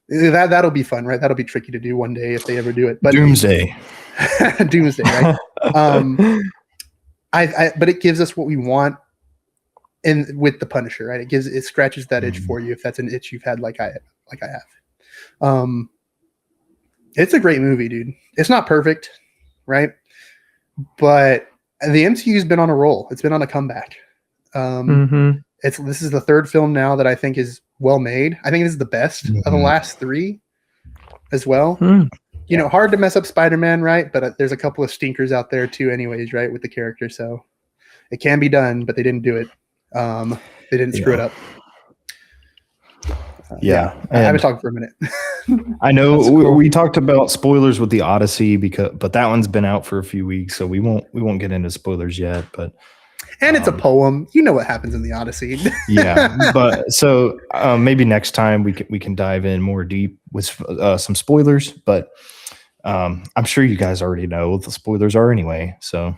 that'll be fun, right? That'll be tricky to do one day if they ever do it. But Doomsday, right? But it gives us what we want with the Punisher, right? It scratches that itch for you if that's an itch you've had like I have. It's a great movie, dude. It's not perfect, right? But the MCU's been on a roll. It's been on a comeback. This is the third film now that I think is well made. I think it is the best of the last three as well. Hard to mess up Spider-Man, right? But there's a couple of stinkers out there too anyways, right, with the character. So it can be done, but they didn't do it. They didn't screw it up. I've been talking for a minute. I know we talked about spoilers with the Odyssey but that one's been out for a few weeks, so we won't get into spoilers yet. But it's a poem. You know what happens in the Odyssey. But so maybe next time we can dive in more deep with some spoilers. But I'm sure you guys already know what the spoilers are anyway. So,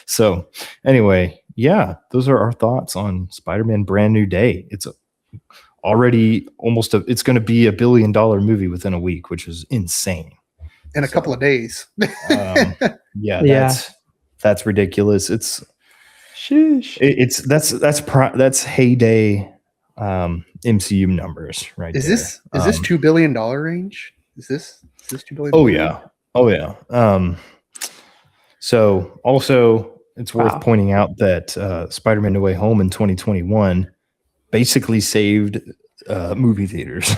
so anyway. Yeah, those are our thoughts on Spider-Man Brand New Day. It's already it's going to be $1 billion movie within a week, which is insane. In a couple of days. That's ridiculous. It's that's heyday MCU numbers, right? Is this $2 billion range? Is this $2 billion? Oh yeah. So also, it's worth pointing out that Spider-Man No Way Home in 2021 basically saved movie theaters.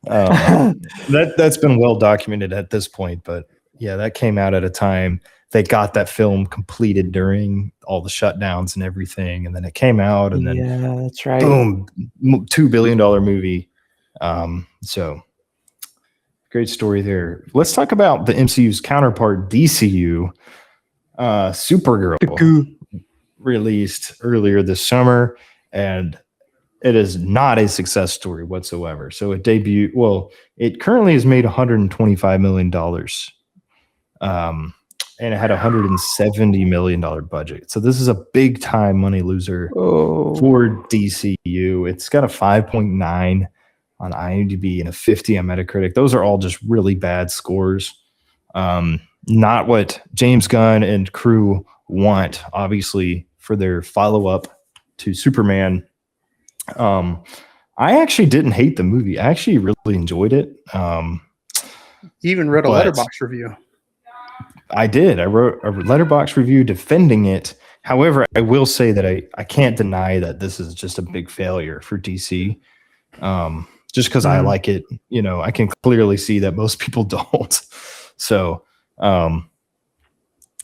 That's been well documented at this point, but yeah, that came out at a time they got that film completed during all the shutdowns and everything, and then it came out, and then Yeah, that's right. boom, $2 billion movie. So great story there. Let's talk about the MCU's counterpart, DCU. Supergirl released earlier this summer, and it is not a success story whatsoever. So it debuted. Well, it currently has made $125 million, and it had a $170 million budget. So this is a big time money loser for DCU. It's got a 5.9 on IMDb and a 50 on Metacritic. Those are all just really bad scores. Not what James Gunn and crew want, obviously, for their follow-up to Superman. I actually didn't hate the movie. I actually really enjoyed it. You even wrote a Letterboxd review. I did. I wrote a Letterboxd review defending it. However, I will say that I can't deny that this is just a big failure for DC. Just because I like it, I can clearly see that most people don't. So, yeah,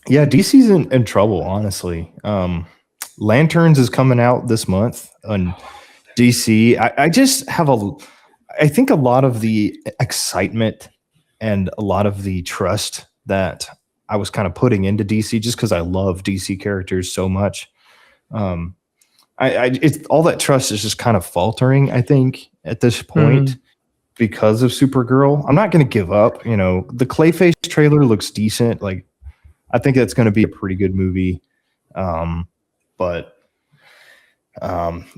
DC's in trouble, honestly. Lanterns is coming out this month on DC. I just have I think a lot of the excitement and a lot of the trust that I was kind of putting into DC just because I love DC characters so much. It's all that trust is just kind of faltering, I think, at this point because of Supergirl. I'm not going to give up. The Clayface trailer looks decent. Like, I think that's going to be a pretty good movie. But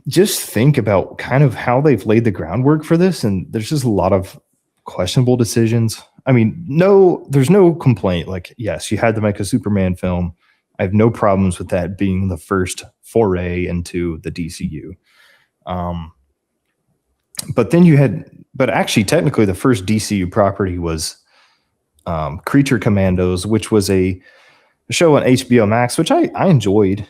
just think about kind of how they've laid the groundwork for this, and there's just a lot of questionable decisions. I mean, there's no complaint. Like, yes, you had to make a Superman film. I have no problems with that being the first foray into the DCU. But then but actually technically the first DCU property was Creature Commandos, which was a show on HBO Max, which I enjoyed.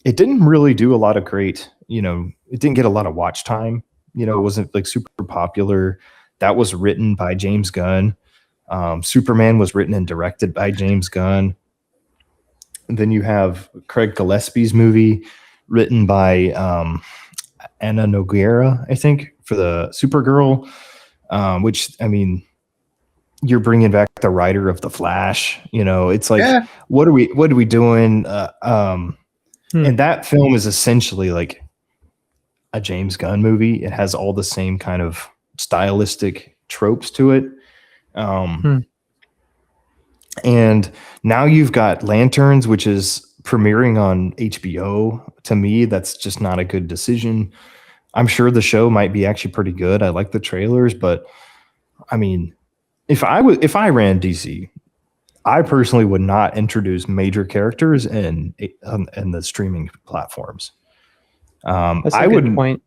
It didn't really do a lot of great, it didn't get a lot of watch time. It wasn't like super popular. That was written by James Gunn. Superman was written and directed by James Gunn. And then you have Craig Gillespie's movie written by Anna Nogueira, I think, for the Supergirl, which, I mean, you're bringing back the writer of The Flash. It's like, what are we doing? And that film is essentially like a James Gunn movie. It has all the same kind of stylistic tropes to it. And now you've got Lanterns, which is premiering on HBO. To me, that's just not a good decision. I'm sure the show might be actually pretty good. I like the trailers, but I mean, if I ran DC, I personally would not introduce major characters in the streaming platforms. That's a good point.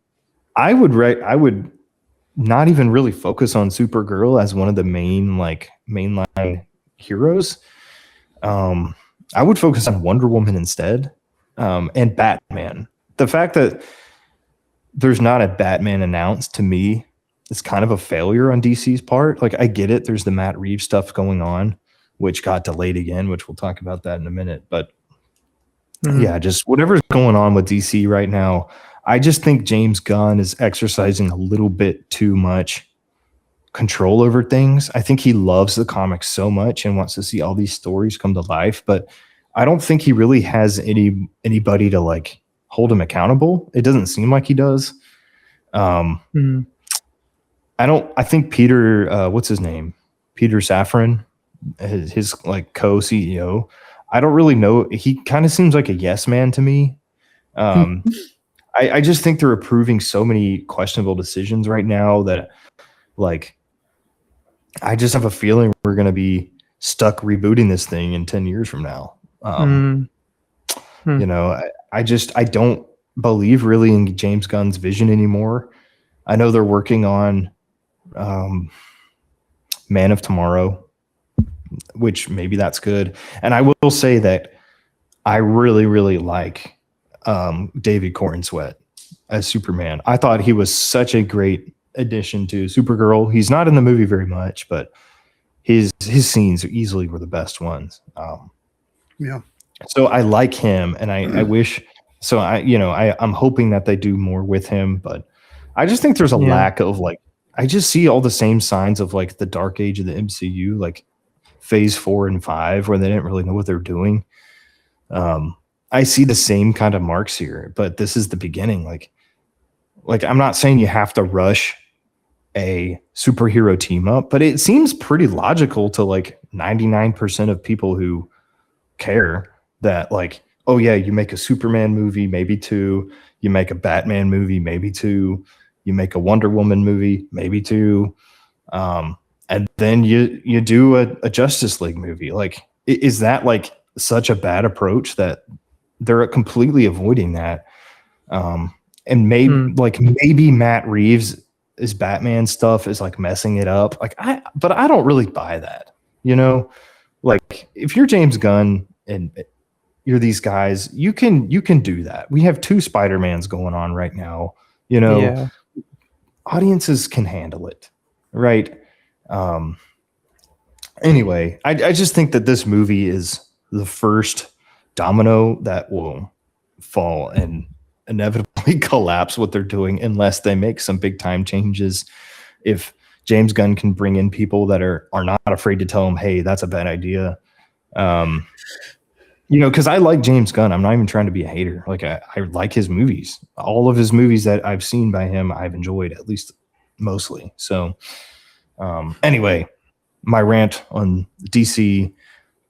I would not even really focus on Supergirl as one of the mainline heroes. I would focus on Wonder Woman instead, and Batman. The fact that there's not a Batman announced, to me, is kind of a failure on DC's part. Like, I get it. There's the Matt Reeves stuff going on, which got delayed again, which we'll talk about that in a minute. But yeah, just whatever's going on with DC right now, I just think James Gunn is exercising a little bit too much control over things. I think he loves the comics so much and wants to see all these stories come to life, but I don't think he really has anybody to like hold him accountable. It doesn't seem like he does. I think Peter, what's his name? Peter Safran, his like co-CEO. I don't really know. He kind of seems like a yes man to me. I just think they're approving so many questionable decisions right now that, like, I just have a feeling we're going to be stuck rebooting this thing in 10 years from now. I don't believe really in James Gunn's vision anymore. I know they're working on Man of Tomorrow, which maybe that's good. And I will say that I really, really like David Corenswet as Superman. I thought he was such a great addition to Supergirl. He's not in the movie very much, but his scenes are easily were the best ones. Yeah. So I like him, and I wish. So I'm hoping that they do more with him, but I just think there's a lack of like. I just see all the same signs of like the dark age of the MCU, like phase 4 and 5, where they didn't really know what they're doing. I see the same kind of marks here, but this is the beginning. Like I'm not saying you have to rush a superhero team up, but it seems pretty logical to like 99% of people who care that like, oh yeah, you make a Superman movie, maybe 2, you make a Batman movie, maybe 2, you make a Wonder Woman movie, maybe 2, and then you do a Justice League movie. Like, is that like such a bad approach that they're completely avoiding that? And maybe Matt Reeves' Batman stuff is like messing it up. But I don't really buy that. Like if you're James Gunn and you're these guys, you can do that. We have 2 Spider-Mans going on right now. Audiences can handle it, right? Anyway, I just think that this movie is the first domino that will fall and inevitably collapse what they're doing unless they make some big time changes. If James Gunn can bring in people that are not afraid to tell him, hey, that's a bad idea. Because I like James Gunn. I'm not even trying to be a hater. Like I like his movies. All of his movies that I've seen by him, I've enjoyed, at least mostly. So anyway, my rant on DC,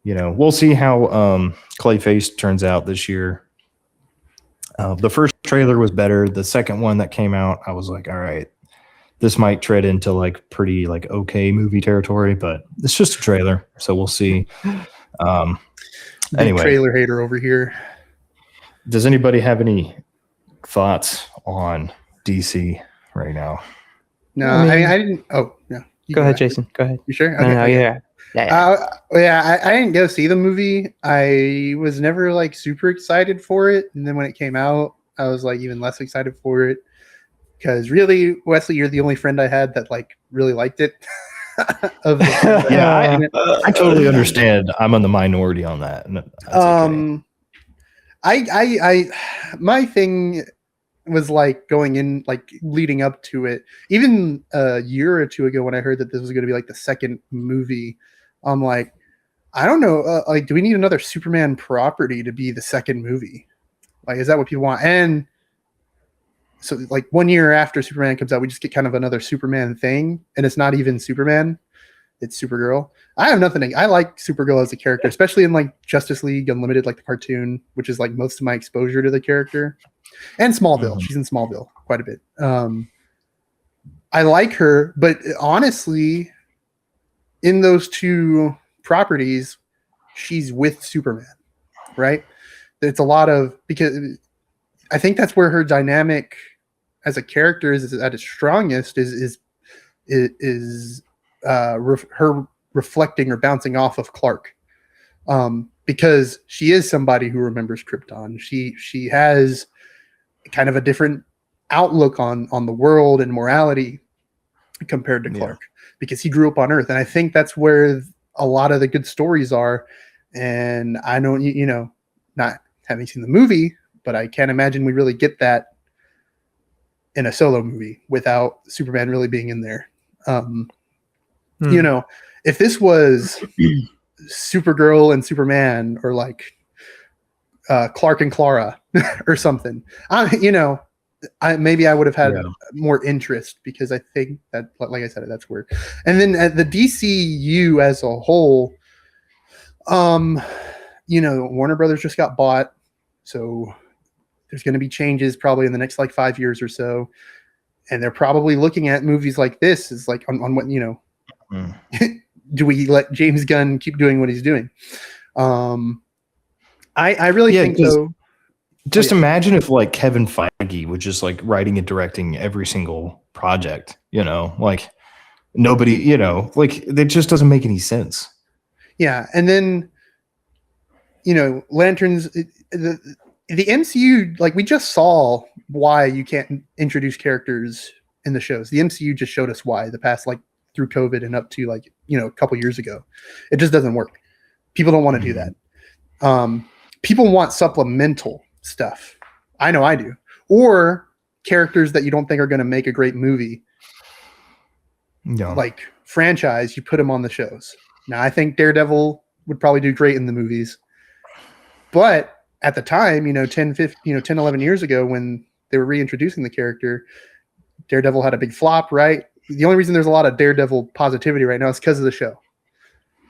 we'll see how Clayface turns out this year. The first trailer was better. The second one that came out, I was like, all right, this might tread into like pretty like okay movie territory, but it's just a trailer, so we'll see. Anyway, trailer hater over here. Does anybody have any thoughts on DC right now? No, I didn't. Oh, yeah. Go ahead, Jason. Go ahead. You sure? Okay. No, yeah. I didn't go see the movie. I was never like super excited for it, and then when it came out, I was like even less excited for it because really, Wesley, you're the only friend I had that like really liked it. I totally understand. I'm in the minority on that. Okay. I my thing was like going in, like leading up to it, even a year or 2 ago when I heard that this was going to be like the second movie. I'm like, I don't know. Like, do we need another Superman property to be the second movie? Like, is that what people want? And so like 1 year after Superman comes out, we just get kind of another Superman thing. And it's not even Superman. It's Supergirl. I have nothing. I like Supergirl as a character, especially in like Justice League Unlimited, like the cartoon, which is like most of my exposure to the character. And Smallville. Mm-hmm. She's in Smallville quite a bit. I like her, but honestly, in those 2 properties, she's with Superman, right? It's a lot of, because I think that's where her dynamic as a character is at its strongest is her reflecting or bouncing off of Clark, because she is somebody who remembers Krypton. She has kind of a different outlook on the world and morality compared to Clark, because he grew up on Earth, and I think that's where a lot of the good stories are. And I don't, not having seen the movie, but I can't imagine we really get that in a solo movie without Superman really being in there. If this was Supergirl and Superman, or like Clark and Clara or something, maybe I would have had more interest, because I think that, like I said, that's weird. And then the DCU as a whole, Warner Brothers just got bought, so there's going to be changes probably in the next like 5 years or so, and they're probably looking at movies like this as like on what do we let James Gunn keep doing what he's doing? I really think so. Just imagine if like Kevin Feige was just like writing and directing every single project, like nobody, like that just doesn't make any sense. Yeah. And then, Lanterns, the MCU, like we just saw why you can't introduce characters in the shows. The MCU just showed us why the past, like through COVID and up to like, a couple years ago. It just doesn't work. People don't want to do that. People want supplemental stuff. I know I do. Or characters that you don't think are going to make a great movie. Yeah. Like franchise, you put them on the shows. Now, I think Daredevil would probably do great in the movies. But at the time, 10, 11 years ago when they were reintroducing the character, Daredevil had a big flop, right? The only reason there's a lot of Daredevil positivity right now is because of the show.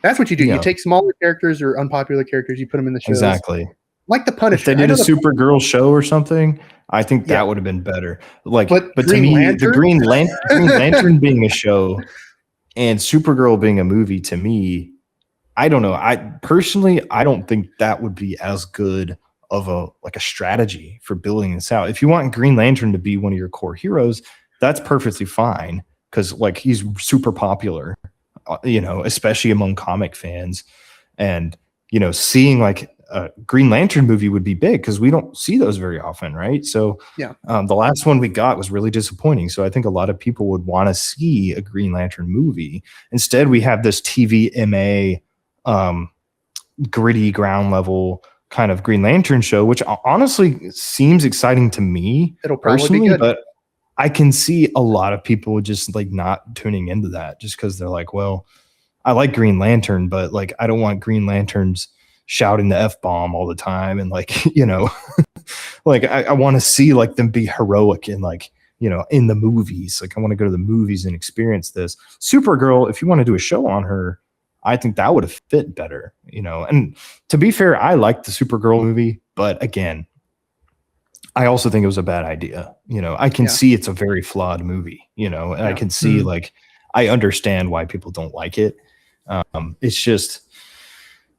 That's what you do. Yeah. You take smaller characters or unpopular characters, you put them in the shows. Exactly. Like the Punisher. If they did a Supergirl show or something, I think that would have been better. Like, but to me, the Green Lantern being a show and Supergirl being a movie, to me, I don't know. I don't think that would be as good of a strategy for building this out. If you want Green Lantern to be one of your core heroes, that's perfectly fine because like he's super popular, especially among comic fans, and seeing like a Green Lantern movie would be big because we don't see those very often, right? So the last one we got was really disappointing. So I think a lot of people would want to see a Green Lantern movie. Instead, we have this TVMA gritty ground level kind of Green Lantern show, which honestly seems exciting to me. It'll probably be good. But I can see a lot of people just like not tuning into that just because they're like, well, I like Green Lantern, but like I don't want Green Lanterns shouting the F-bomb all the time and like, like I want to see like them be heroic and like, in the movies. Like I want to go to the movies and experience this. Supergirl, if you want to do a show on her, I think that would have fit better, and to be fair, I liked the Supergirl movie, but again, I also think it was a bad idea. I can see it's a very flawed movie, and I can see like, I understand why people don't like it. It's just,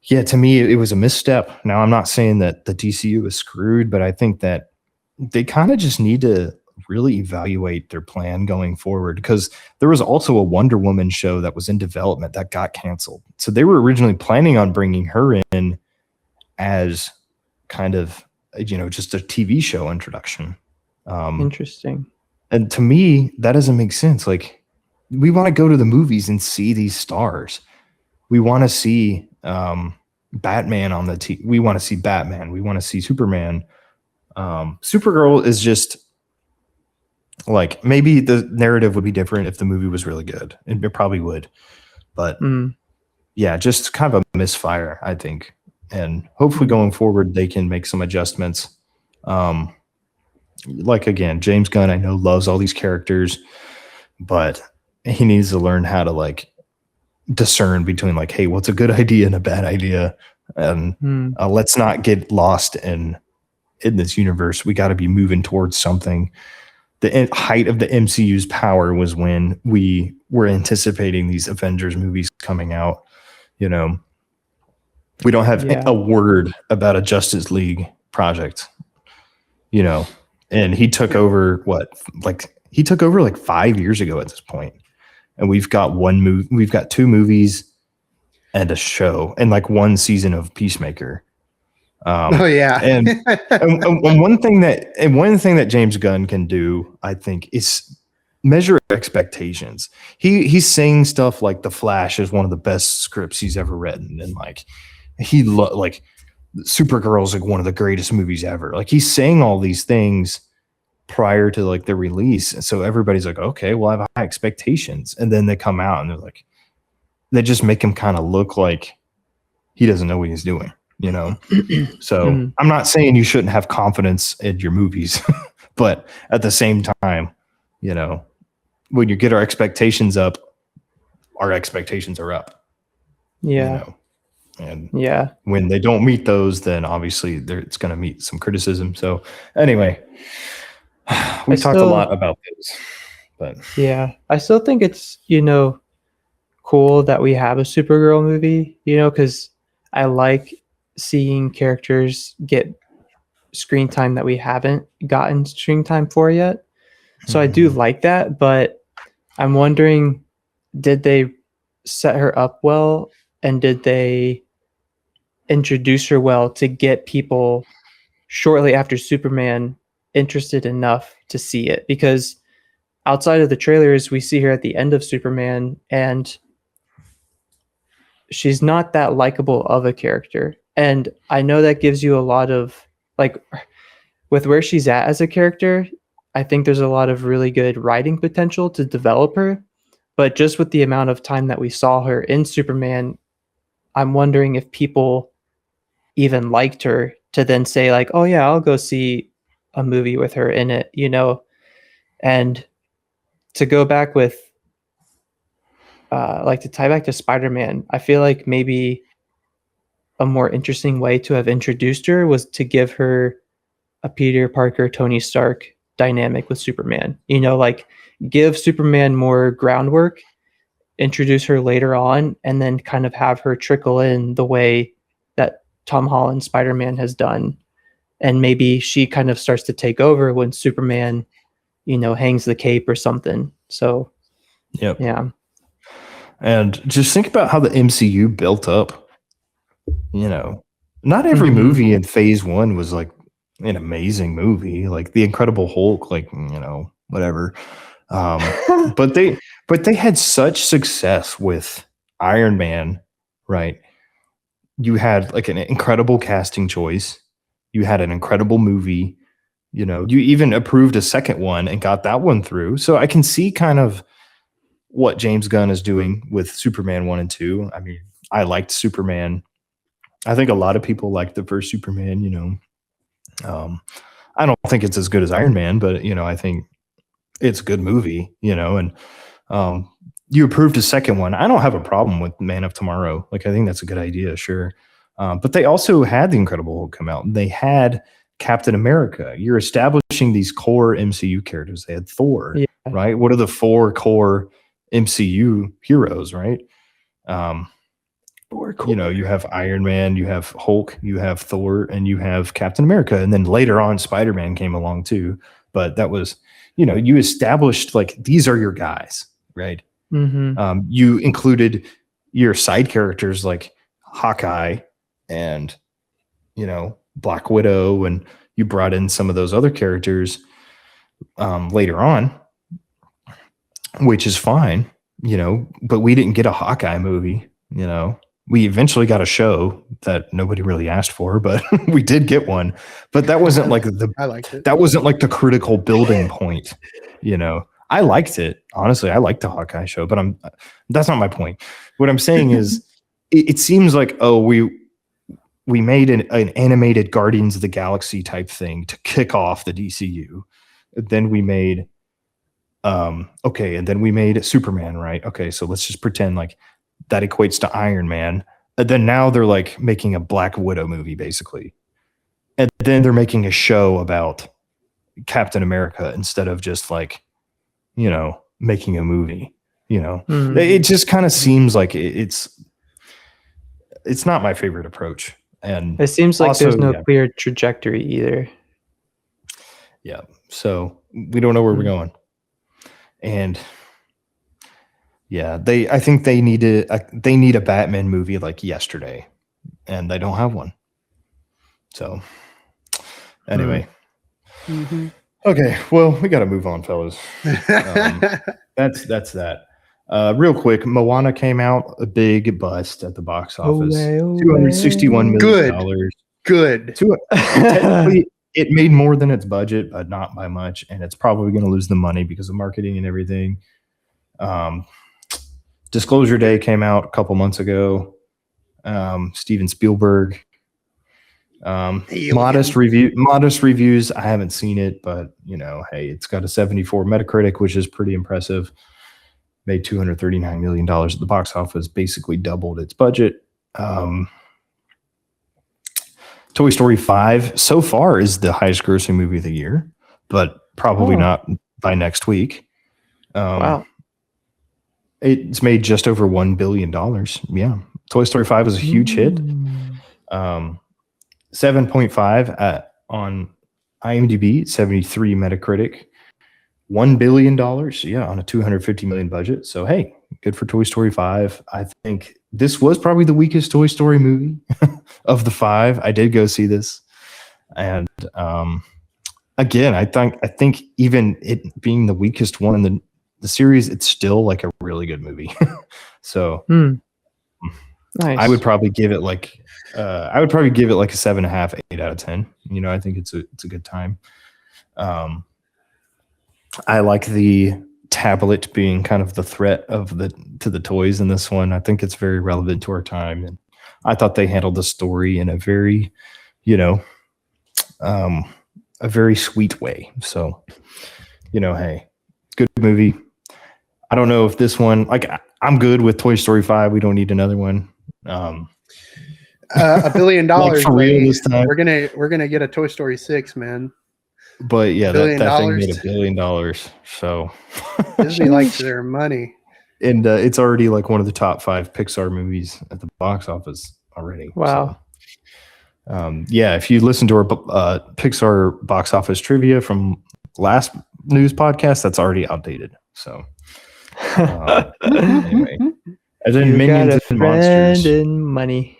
to me, it was a misstep. Now, I'm not saying that the DCU is screwed, but I think that they kind of just need to really evaluate their plan going forward, because there was also a Wonder Woman show that was in development that got canceled. So they were originally planning on bringing her in as kind of, just a TV show introduction. Interesting. And to me, that doesn't make sense. Like, we want to go to the movies and see these stars. We want to see Batman on the TV. We want to see Batman. We want to see Superman. Supergirl is just like, maybe the narrative would be different if the movie was really good. It probably would. But just kind of a misfire, I think. And hopefully going forward, they can make some adjustments. Like, again, James Gunn, I know, loves all these characters, but he needs to learn how to like discern between like, hey, what's a good idea and a bad idea? And let's not get lost in this universe. We got to be moving towards something. The height of the MCU's power was when we were anticipating these Avengers movies coming out. We don't have a word about a Justice League project, and he took over he took over like 5 years ago at this point. And we've got we've got 2 movies and a show and like 1 season of Peacemaker. And one thing that James Gunn can do, I think, is measure expectations. He's saying stuff like The Flash is one of the best scripts he's ever written, and like like Supergirl is like one of the greatest movies ever. Like, he's saying all these things prior to like the release, and so everybody's like, okay, well, I have high expectations, and then they come out and they're like, they just make him kind of look like he doesn't know what he's doing. So I'm not saying you shouldn't have confidence in your movies, but at the same time, when you get our expectations up, our expectations are up. And when they don't meet those, then obviously it's going to meet some criticism. So anyway, we talked a lot about this, but I still think it's, cool that we have a Supergirl movie, because I like seeing characters get screen time that we haven't gotten screen time for yet. So I do like that, but I'm wondering, did they set her up well, and did they introduce her well to get people shortly after Superman interested enough to see it? Because outside of the trailers, we see her at the end of Superman, and she's not that likable of a character. And I know that gives you a lot of, like, with where she's at as a character, I think there's a lot of really good writing potential to develop her. But just with the amount of time that we saw her in Superman, I'm wondering if people even liked her to then say, like, oh yeah, I'll go see a movie with her in it, you know? And to go back with, like, to tie back to Spider-Man, I feel like maybe a more interesting way to have introduced her was to give her a Peter Parker, Tony Stark dynamic with Superman. You know, like, give Superman more groundwork, introduce her later on, and then kind of have her trickle in the way that Tom Holland Spider-Man has done. And maybe she kind of starts to take over when Superman, you know, hangs the cape or something. So, yep. Yeah. And just think about how the MCU built up. You know, not every movie in phase one was like an amazing movie, like The Incredible Hulk, like, you know, whatever. But they had such success with Iron Man, right? You had like an incredible casting choice. You had an incredible movie. You know, you even approved a second one and got that one through. So I can see kind of what James Gunn is doing with Superman 1 and 2. I mean, I liked Superman. I think a lot of people liked the first Superman, you know. I don't think it's as good as Iron Man, but, you know, I think it's a good movie, you know, and you approved a second one. I don't have a problem with Man of Tomorrow. Like, I think that's a good idea, sure. But they also had The Incredible Hulk come out. They had Captain America. You're establishing these core MCU characters. They had Thor, right? What are the 4 core MCU heroes, right? You know, you have Iron Man, you have Hulk, you have Thor, and you have Captain America. And then later on, Spider-Man came along too. But that was, you know, you established like these are your guys, right? You included your side characters like Hawkeye and, you know, Black Widow, and you brought in some of those other characters later on, which is fine, you know, but we didn't get a Hawkeye movie, you know. We eventually got a show that nobody really asked for, but we did get one. But that wasn't like I liked it. That wasn't like the critical building point, you know. I liked it. Honestly, I liked the Hawkeye show, but that's not my point. What I'm saying is it seems like, oh, we made an animated Guardians of the Galaxy type thing to kick off the DCU. Then we made okay, and then we made Superman, right? Okay, so let's just pretend like that equates to Iron Man. And then now they're like making a Black Widow movie, basically. And then they're making a show about Captain America instead of just like, you know, making a movie, you know. It just kind of seems like it's not my favorite approach. And it seems like also, there's no clear trajectory either. Yeah. So we don't know where we're going. And yeah, I think they need a Batman movie like yesterday, and they don't have one. So anyway, okay, well, we got to move on, fellas. That's that. Real quick, Moana came out, a big bust at the box office, $261 million. Good. Technically, it made more than its budget, but not by much, and it's probably going to lose the money because of marketing and everything. Disclosure Day came out a couple months ago. Steven Spielberg. Modest reviews. I haven't seen it, but you know, hey, it's got a 74 Metacritic, which is pretty impressive. Made $239 million at the box office, basically doubled its budget. Toy Story 5 so far is the highest grossing movie of the year, but probably not by next week. Wow. It's made just over $1 billion. Yeah. Toy Story 5 was a huge hit. 7.5 on IMDb, 73 Metacritic, $1 billion. Yeah, on a $250 million budget. So, hey, good for Toy Story 5. I think this was probably the weakest Toy Story movie of the 5. I did go see this. And again, I think even it being the weakest one in the series, it's still like a really good movie. So Nice. I would probably give it like a 7.5, 8 out of 10. You know, I think it's a good time. I like the tablet being kind of the threat to the toys in this one. I think it's very relevant to our time, and I thought they handled the story in a very, a very sweet way. So, hey, good movie. I don't know if this one, like, I'm good with Toy Story 5. We don't need another one. $1 billion like for real this time. We're gonna get a Toy Story 6, man. But yeah, that thing made $1 billion. So Disney likes their money, and it's already like one of the top 5 Pixar movies at the box office already. Wow. So, yeah, if you listen to our Pixar box office trivia from last news podcast, that's already outdated. So anyway, and then Minions and Monsters. And money.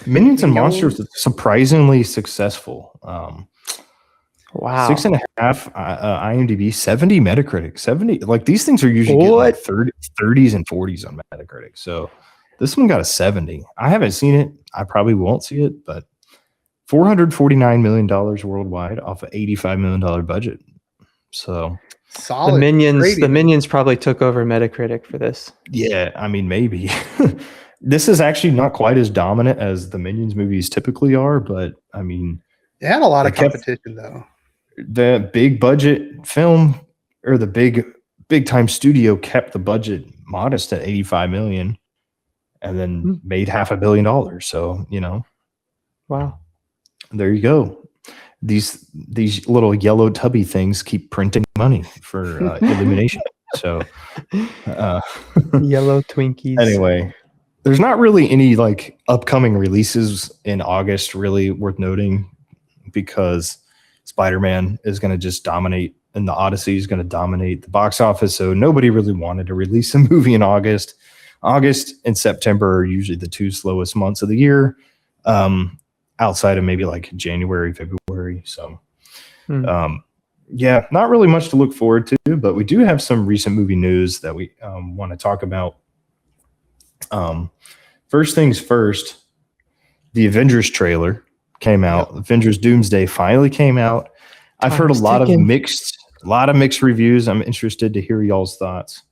Minions and Monsters is surprisingly successful. Wow. 6.5 IMDb, 70 Metacritic, 70. Like these things are usually getting like 30s and 40s on Metacritic. So this one got a 70. I haven't seen it. I probably won't see it, but $449 million worldwide off an $85 million budget. So solid. The Minions probably took over Metacritic for this. Yeah, I mean, maybe. This is actually not quite as dominant as the Minions movies typically are, but I mean, it had a lot of competition though. The big budget film or the big time studio kept the budget modest at 85 million and then made $500 million. So, Wow. There you go. These little yellow tubby things keep printing money for Illumination. So yellow Twinkies. Anyway, there's not really any like upcoming releases in August really worth noting because Spider-Man is going to just dominate and the Odyssey is going to dominate the box office. So nobody really wanted to release a movie in August. August and September are usually the 2 slowest months of the year. Outside of maybe like January, February. So, yeah, not really much to look forward to, but we do have some recent movie news that we want to talk about. First things first, the Avengers trailer came out. Yep. Avengers Doomsday finally came out. I've heard a lot of mixed reviews. I'm interested to hear y'all's thoughts.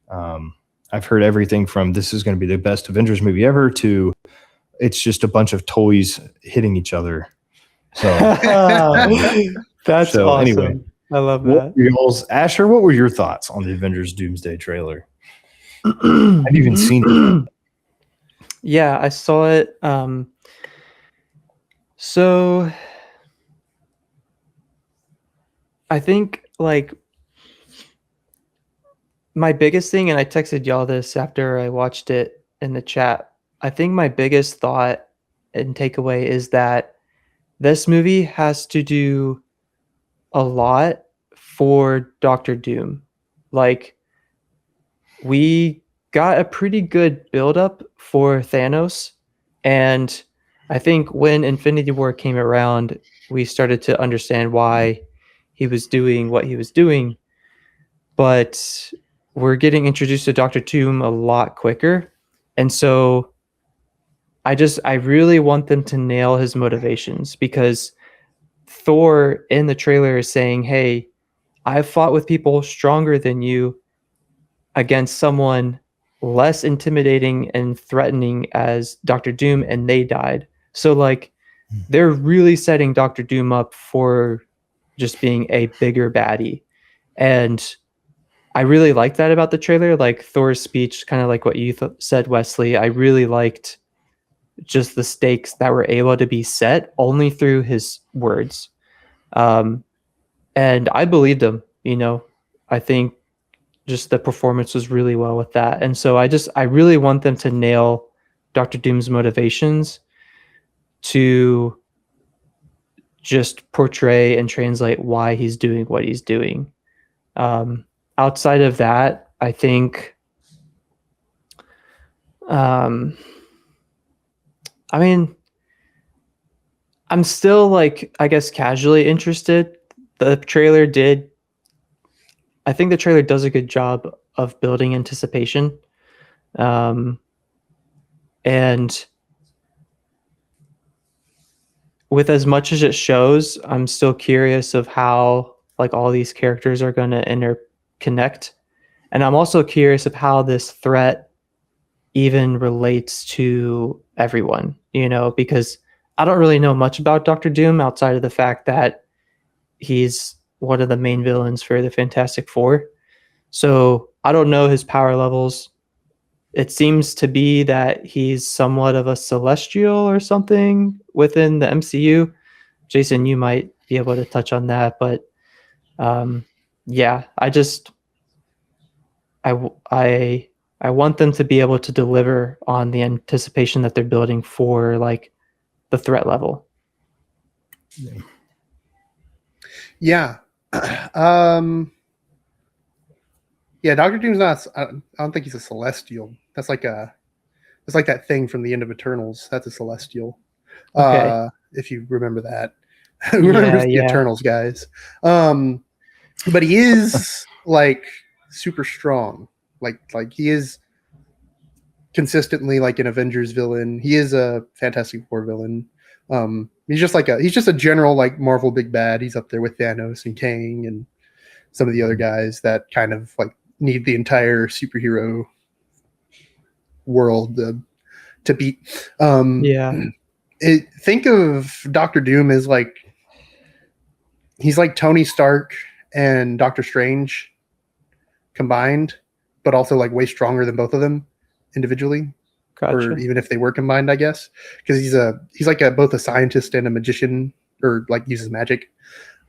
I've heard everything from this is going to be the best Avengers movie ever to it's just a bunch of toys hitting each other. So that's awesome. Anyway, I love that. Asher, what were your thoughts on the Avengers Doomsday trailer? Have you even seen it? Yeah, I saw it. So I think like my biggest thing, and I texted y'all this after I watched it in the chat. I think my biggest thought and takeaway is that this movie has to do a lot for Doctor Doom. Like, we got a pretty good buildup for Thanos, and I think when Infinity War came around, we started to understand why he was doing what he was doing. But we're getting introduced to Doctor Doom a lot quicker, and so I really want them to nail his motivations, because Thor in the trailer is saying, hey, I've fought with people stronger than you against someone less intimidating and threatening as Doctor Doom, and they died. So like they're really setting Doctor Doom up for just being a bigger baddie. And I really liked that about the trailer. Like Thor's speech, kind of like what you said, Wesley. I really liked just the stakes that were able to be set only through his words. And I believed him, I think just the performance was really well with that. And so I really want them to nail Dr. Doom's motivations to just portray and translate why he's doing what he's doing. Outside of that, I think, I'm still like, I guess, casually interested. the trailer did. I think the trailer does a good job of building anticipation, and with as much as it shows, I'm still curious of how like all these characters are going to interconnect, and I'm also curious of how this threat even relates to everyone. Because I don't really know much about Doctor Doom outside of the fact that he's one of the main villains for the Fantastic Four. So I don't know his power levels. It seems to be that he's somewhat of a celestial or something within the MCU. Jason, you might be able to touch on that, but yeah, I want them to be able to deliver on the anticipation that they're building for like the threat level. Yeah. Yeah, Doctor Doom's not. I don't think he's a celestial. It's like that thing from the end of Eternals. That's a celestial. Okay. If you remember that. Who remembers the Eternals, guys? But he is like super strong. Like he is consistently like an Avengers villain. He is a Fantastic Four villain. He's just a general like Marvel big bad. He's up there with Thanos and Kang and some of the other guys that kind of like need the entire superhero world to beat. Think of Doctor Doom as like he's like Tony Stark and Doctor Strange combined, but also like way stronger than both of them individually. Gotcha. Or even if they were combined, I guess, because he's like both a scientist and a magician, or like uses magic.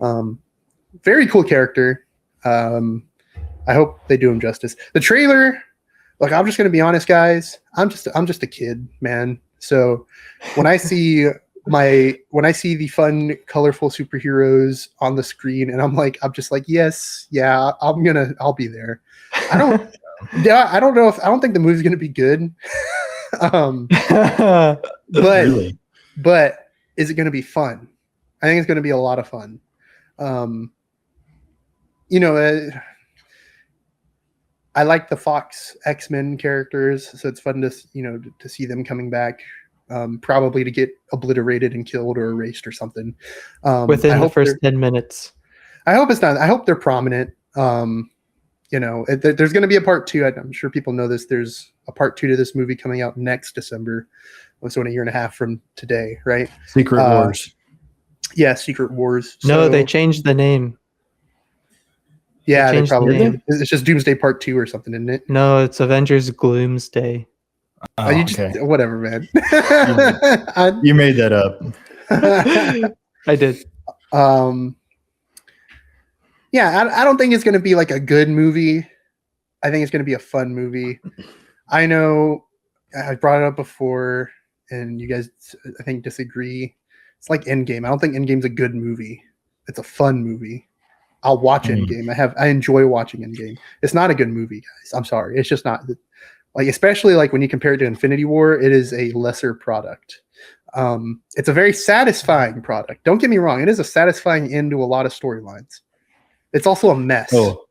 Very cool character. I hope they do him justice. The trailer, like, I'm just gonna be honest, guys. I'm just a kid, man. So when I see the fun, colorful superheroes on the screen, and I'm just like, yes, yeah, I'll be there. I don't know if I don't think the movie's gonna be good. Really? But is it going to be fun? I think it's going to be a lot of fun. I like the Fox X-Men characters, so it's fun to see them coming back, probably to get obliterated and killed or erased or something. Within the first 10 minutes. I hope it's not. I hope they're prominent. There's going to be a part 2. I'm sure people know this. There's a part 2 to this movie coming out next December. So in a year and a half from today, right? Secret Wars. Yeah, Secret Wars. No, they changed the name. Yeah, they probably did. It's just Doomsday Part 2 or something, isn't it? No, it's Avengers Gloomsday. Okay. Whatever, man. You made that up. I did. Yeah, I don't think it's going to be like a good movie. I think it's going to be a fun movie. I know I brought it up before, and you guys, I think, disagree. It's like Endgame. I don't think Endgame's a good movie. It's a fun movie. I'll watch Endgame. I enjoy watching Endgame. It's not a good movie, guys. I'm sorry. It's just not. Like, especially like when you compare it to Infinity War, it is a lesser product. It's a very satisfying product. Don't get me wrong. It is a satisfying end to a lot of storylines. It's also a mess. Oh,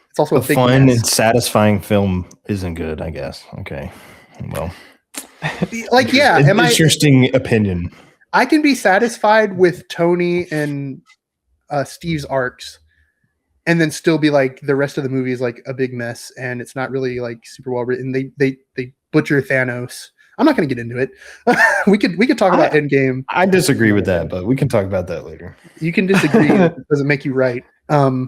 it's also a big fun mess. and satisfying film isn't good, I guess. Okay. Well, like, yeah. Interesting opinion. I can be satisfied with Tony and Steve's arcs, and then still be like, the rest of the movie is like a big mess, and it's not really like super well written. They butcher Thanos. I'm not going to get into it. we could talk about Endgame. I disagree with that, but we can talk about that later. You can disagree. It doesn't make you right. Yeah,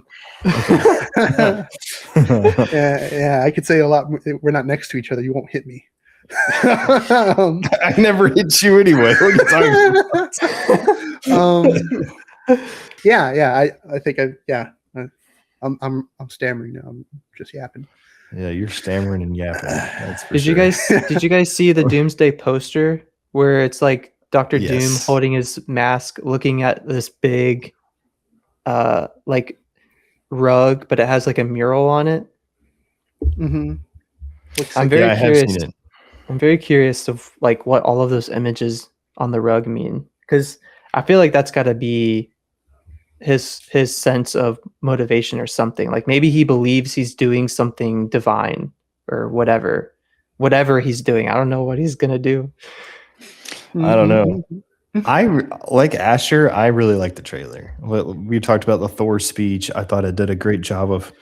I could say a lot. We're not next to each other. You won't hit me. I never hit you anyway. What are you talking about? Yeah. I think I'm stammering now. I'm just yapping. Yeah, you're stammering and yapping. That's for Did you guys see the Doomsday poster where it's like Dr. Doom holding his mask, looking at this big like rug, but it has like a mural on it? Mm-hmm. I'm very curious. I'm very curious of like what all of those images on the rug mean, because I feel like that's got to be his sense of motivation or something. Like maybe he believes he's doing something divine or whatever he's doing. I don't know what he's gonna do. I don't know. Like Asher, I really like the trailer. We talked about the Thor speech. I thought it did a great job of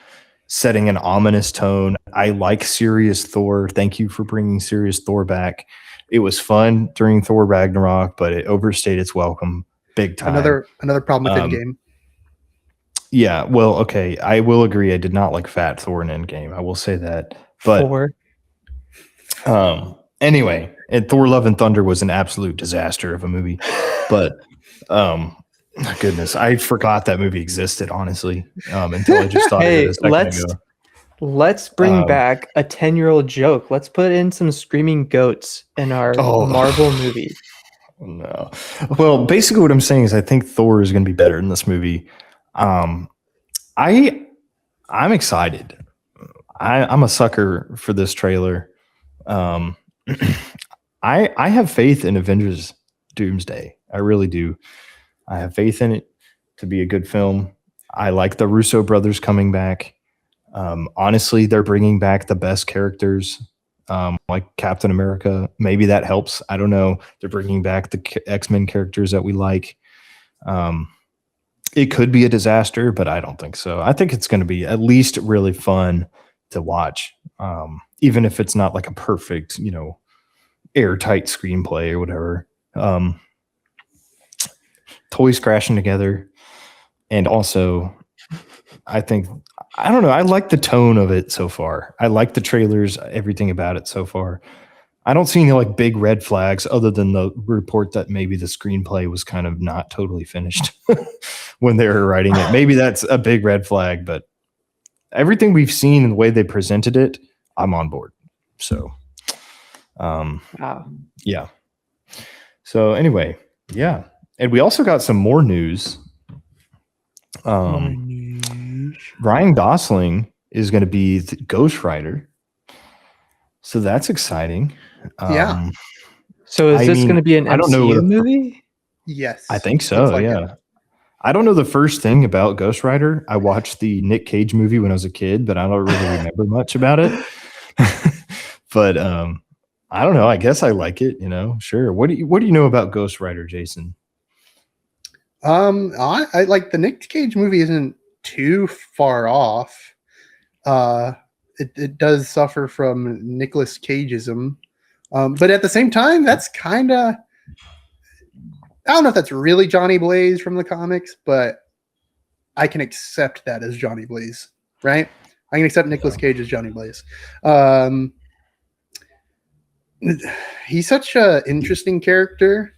setting an ominous tone. I like serious Thor. Thank you for bringing serious Thor back. It was fun during Thor Ragnarok, but it overstayed its welcome big time. Another problem with Endgame. Yeah, well, okay. I will agree. I did not like Fat Thor in Endgame. I will say that. But anyway, and Thor Love and Thunder was an absolute disaster of a movie. But goodness, I forgot that movie existed, honestly. Until I just thought of it a second ago. Let's bring back a 10-year-old joke. Let's put in some screaming goats in our Marvel movie. No. Well, basically what I'm saying is I think Thor is going to be better in this movie. I'm excited. I'm a sucker for this trailer. I have faith in Avengers Doomsday. I really do. I have faith in it to be a good film. I like the Russo brothers coming back. Honestly, they're bringing back the best characters, like Captain America. Maybe that helps. I don't know. They're bringing back the X-Men characters that we like. It could be a disaster, but I don't think so. I think it's going to be at least really fun to watch, even if it's not like a perfect, airtight screenplay or whatever. Toys crashing together. And also, I don't know. I like the tone of it so far. I like the trailers, everything about it so far. I don't see any like big red flags other than the report that maybe the screenplay was kind of not totally finished when they were writing it. Maybe that's a big red flag, but everything we've seen and the way they presented it, I'm on board. So, yeah. So anyway, yeah. And we also got some more news. Ryan Gosling is going to be the Ghost Rider. So that's exciting. Yeah. So is this going to be an MCU movie? Yes. I think so, yeah. I don't know the first thing about Ghost Rider. I watched the Nick Cage movie when I was a kid, but I don't really remember much about it. But I don't know. I guess I like it, Sure. What do you know about Ghost Rider, Jason? I like the Nick Cage movie isn't too far off. It does suffer from Nicolas Cageism. But at the same time, that's kind of, I don't know if that's really Johnny Blaze from the comics, but I can accept that as Johnny Blaze, right? I can accept Nicolas Cage as Johnny Blaze. He's such an interesting character.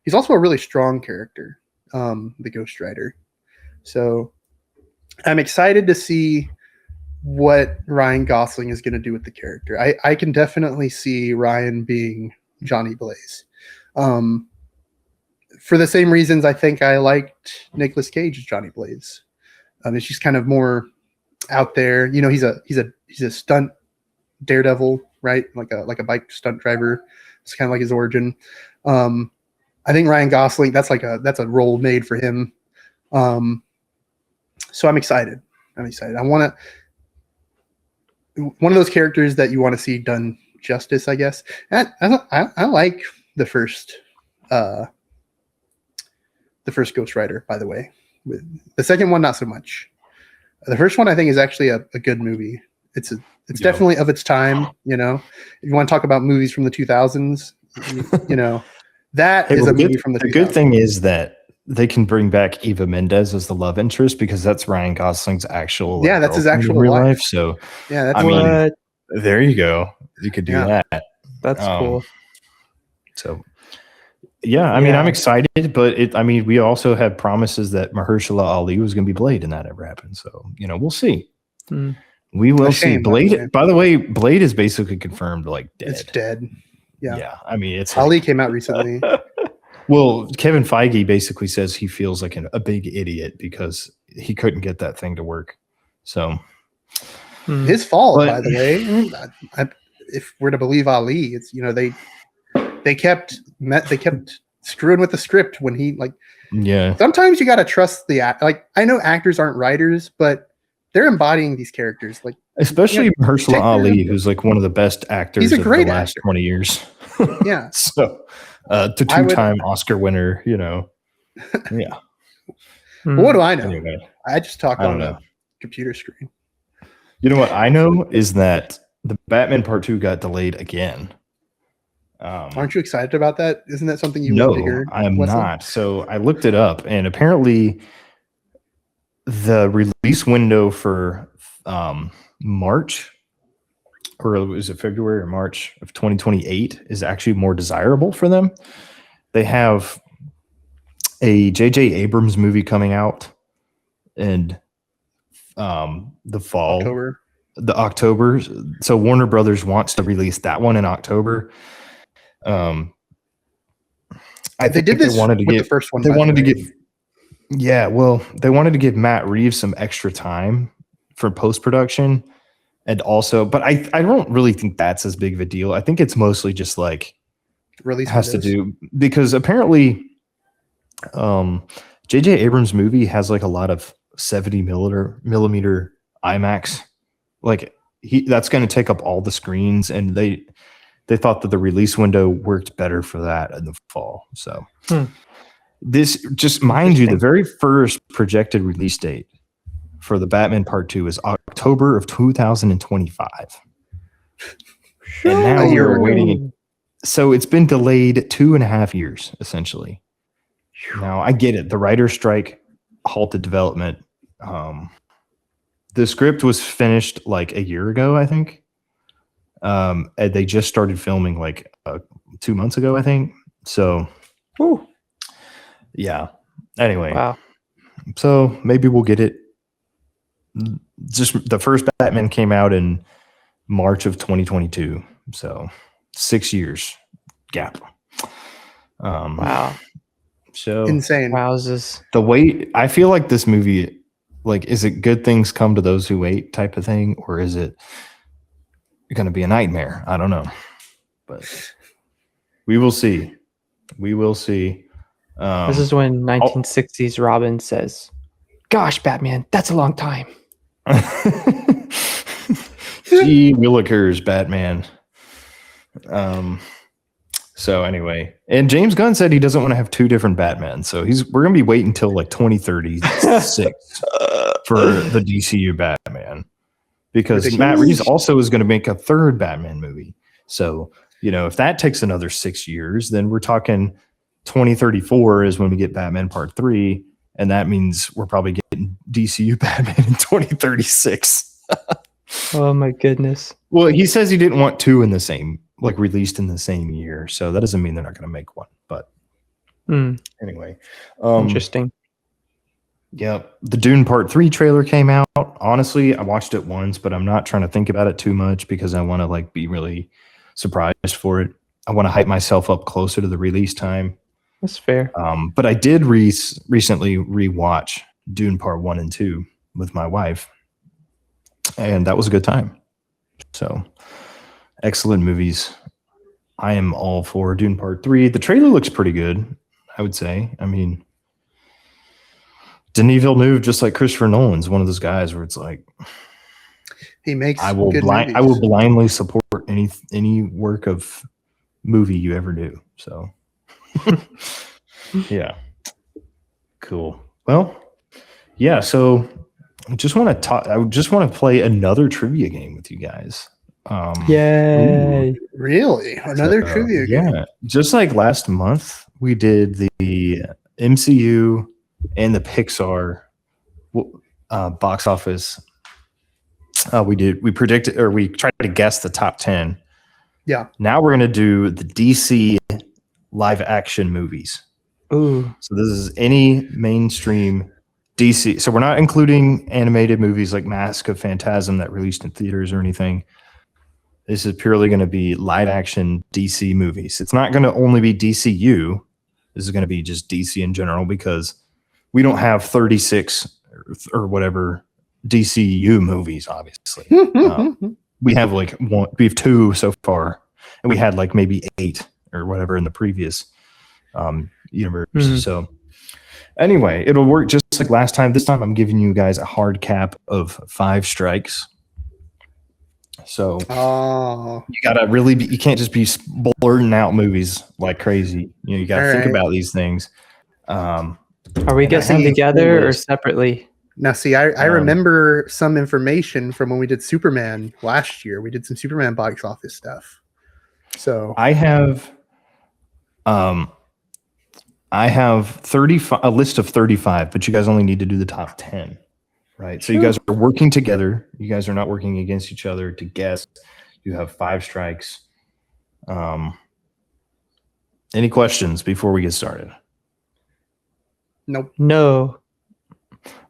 He's also a really strong character, the Ghost Rider. So I'm excited to see what Ryan Gosling is going to do with the character. I can definitely see Ryan being Johnny Blaze. For the same reasons I think I liked Nicolas Cage as Johnny Blaze. It's just kind of more out there. He's a stunt daredevil, right? Like a bike stunt driver. It's kind of like his origin. I think Ryan Gosling, that's a role made for him. So I'm excited. I want one of those characters that you want to see done justice, I guess. And I like the first Ghost Rider, by the way. The second one, not so much. The first one, I think, is actually a good movie. It's definitely of its time. If you want to talk about movies from the 2000s, that is a movie from the 2000s. The good thing is that they can bring back Eva Mendes as the love interest because that's Ryan Gosling's actual that's his actual real life. So that's there you go. You could do that. That's cool. So I'm excited, but we also had promises that Mahershala Ali was going to be Blade, and that never happened. So we'll see. We will see. Blade. By the way, Blade is basically confirmed, like dead. It's dead. Yeah. It's Ali came out recently. Well, Kevin Feige basically says he feels like a big idiot because he couldn't get that thing to work. So his fault, by the way. If we're to believe Ali, it's they kept screwing with the script when he like. Yeah. Sometimes you got to trust the act. Like, I know actors aren't writers, but they're embodying these characters. Like, especially Mahershala Ali, who's like one of the best actors He's a of great the last actor. 20 years. Yeah. So, the two-time Oscar winner, you know. Yeah. What do I know? Anyway, I just talk I don't on know. a computer screen. You know what I know is that the Batman Part 2 got delayed again. Aren't you excited about that? Isn't that something you no, want to hear? I am Wesley? not. So I looked it up, and apparently the release window for March, or was it February or March of 2028, is actually more desirable for them. They have a J.J. Abrams movie coming out in the fall. October. So Warner Brothers wants to release that one in October. I think they wanted to get the first one. They wanted to get, yeah. Well, they wanted to give Matt Reeves some extra time for post production, and also, but I don't really think that's as big of a deal. I think it's mostly just like release has windows. To do because apparently, J.J. Abrams' movie has like a lot of 70 millimeter IMAX. Like that's going to take up all the screens, and they thought that the release window worked better for that in the fall. So this, just mind you, the very first projected release date for the Batman Part 2 is October of 2025. And now we're waiting. So it's been delayed 2.5 years, essentially. Now I get it. The writer's strike halted development. The script was finished like a year ago, I think. And they just started filming like 2 months ago, I think. So, yeah. Anyway, wow. So maybe we'll get it. Just the first Batman came out in March of 2022. So 6 years gap. Wow. So insane. Wowzers. The wait. I feel like this movie. Like, is it good things come to those who wait type of thing, or is it going to be a nightmare? I don't know, but we will see. We will see. This is when 1960s Robin says, "Gosh, Batman, that's a long time." Gee willikers, Batman. So anyway, and James Gunn said he doesn't want to have two different Batmans. So we're going to be waiting until like 2036 for the DCU Batman, because Matt Reeves also is going to make a third Batman movie. So, you know, if that takes another 6 years, then we're talking 2034 is when we get Batman Part 3. And that means we're probably getting DCU Batman in 2036. Oh my goodness. Well, he says he didn't want two in the same, like released in the same year. So that doesn't mean they're not going to make one. But anyway. Interesting. Yeah. The Dune Part 3 trailer came out. Honestly, I watched it once, but I'm not trying to think about it too much because I want to like be really surprised for it. I want to hype myself up closer to the release time. That's fair. But I did recently rewatch Dune Part 1 and 2 with my wife. And that was a good time. So, excellent movies. I am all for Dune Part 3. The trailer looks pretty good, I would say. I mean, Denis Villeneuve, just like Christopher Nolan's one of those guys where it's like he makes I will blindly support any work of movie you ever do. So, yeah. Cool. Well, yeah, so I just want to talk. I just want to play another trivia game with you guys. Yay! Really? Another trivia game? Yeah. Just like last month, we did the MCU and the Pixar box office. We predicted, or we tried to guess the top 10. Yeah. Now we're gonna do the DC live action movies. Ooh. So this is any mainstream DC. So we're not including animated movies like Mask of Phantasm that released in theaters or anything. This is purely going to be live action DC movies. It's not going to only be DCU. This is going to be just DC in general because we don't have 36 or whatever DCU movies, obviously. We have like one, we have 2 so far, and we had like maybe 8 or whatever in the previous universe. Mhm. So anyway, it'll work just like last time. This time I'm giving you guys a hard cap of 5 strikes. So you gotta really be, you can't just be blurting out movies like crazy. You gotta think about these things. Are we guessing together or separately? Now, see, I remember some information from when we did Superman last year. We did some Superman box office stuff. So I have 35, a list of 35, but you guys only need to do the top 10, right? So you guys are working together. You guys are not working against each other to guess. You have 5 strikes. Any questions before we get started? Nope. No.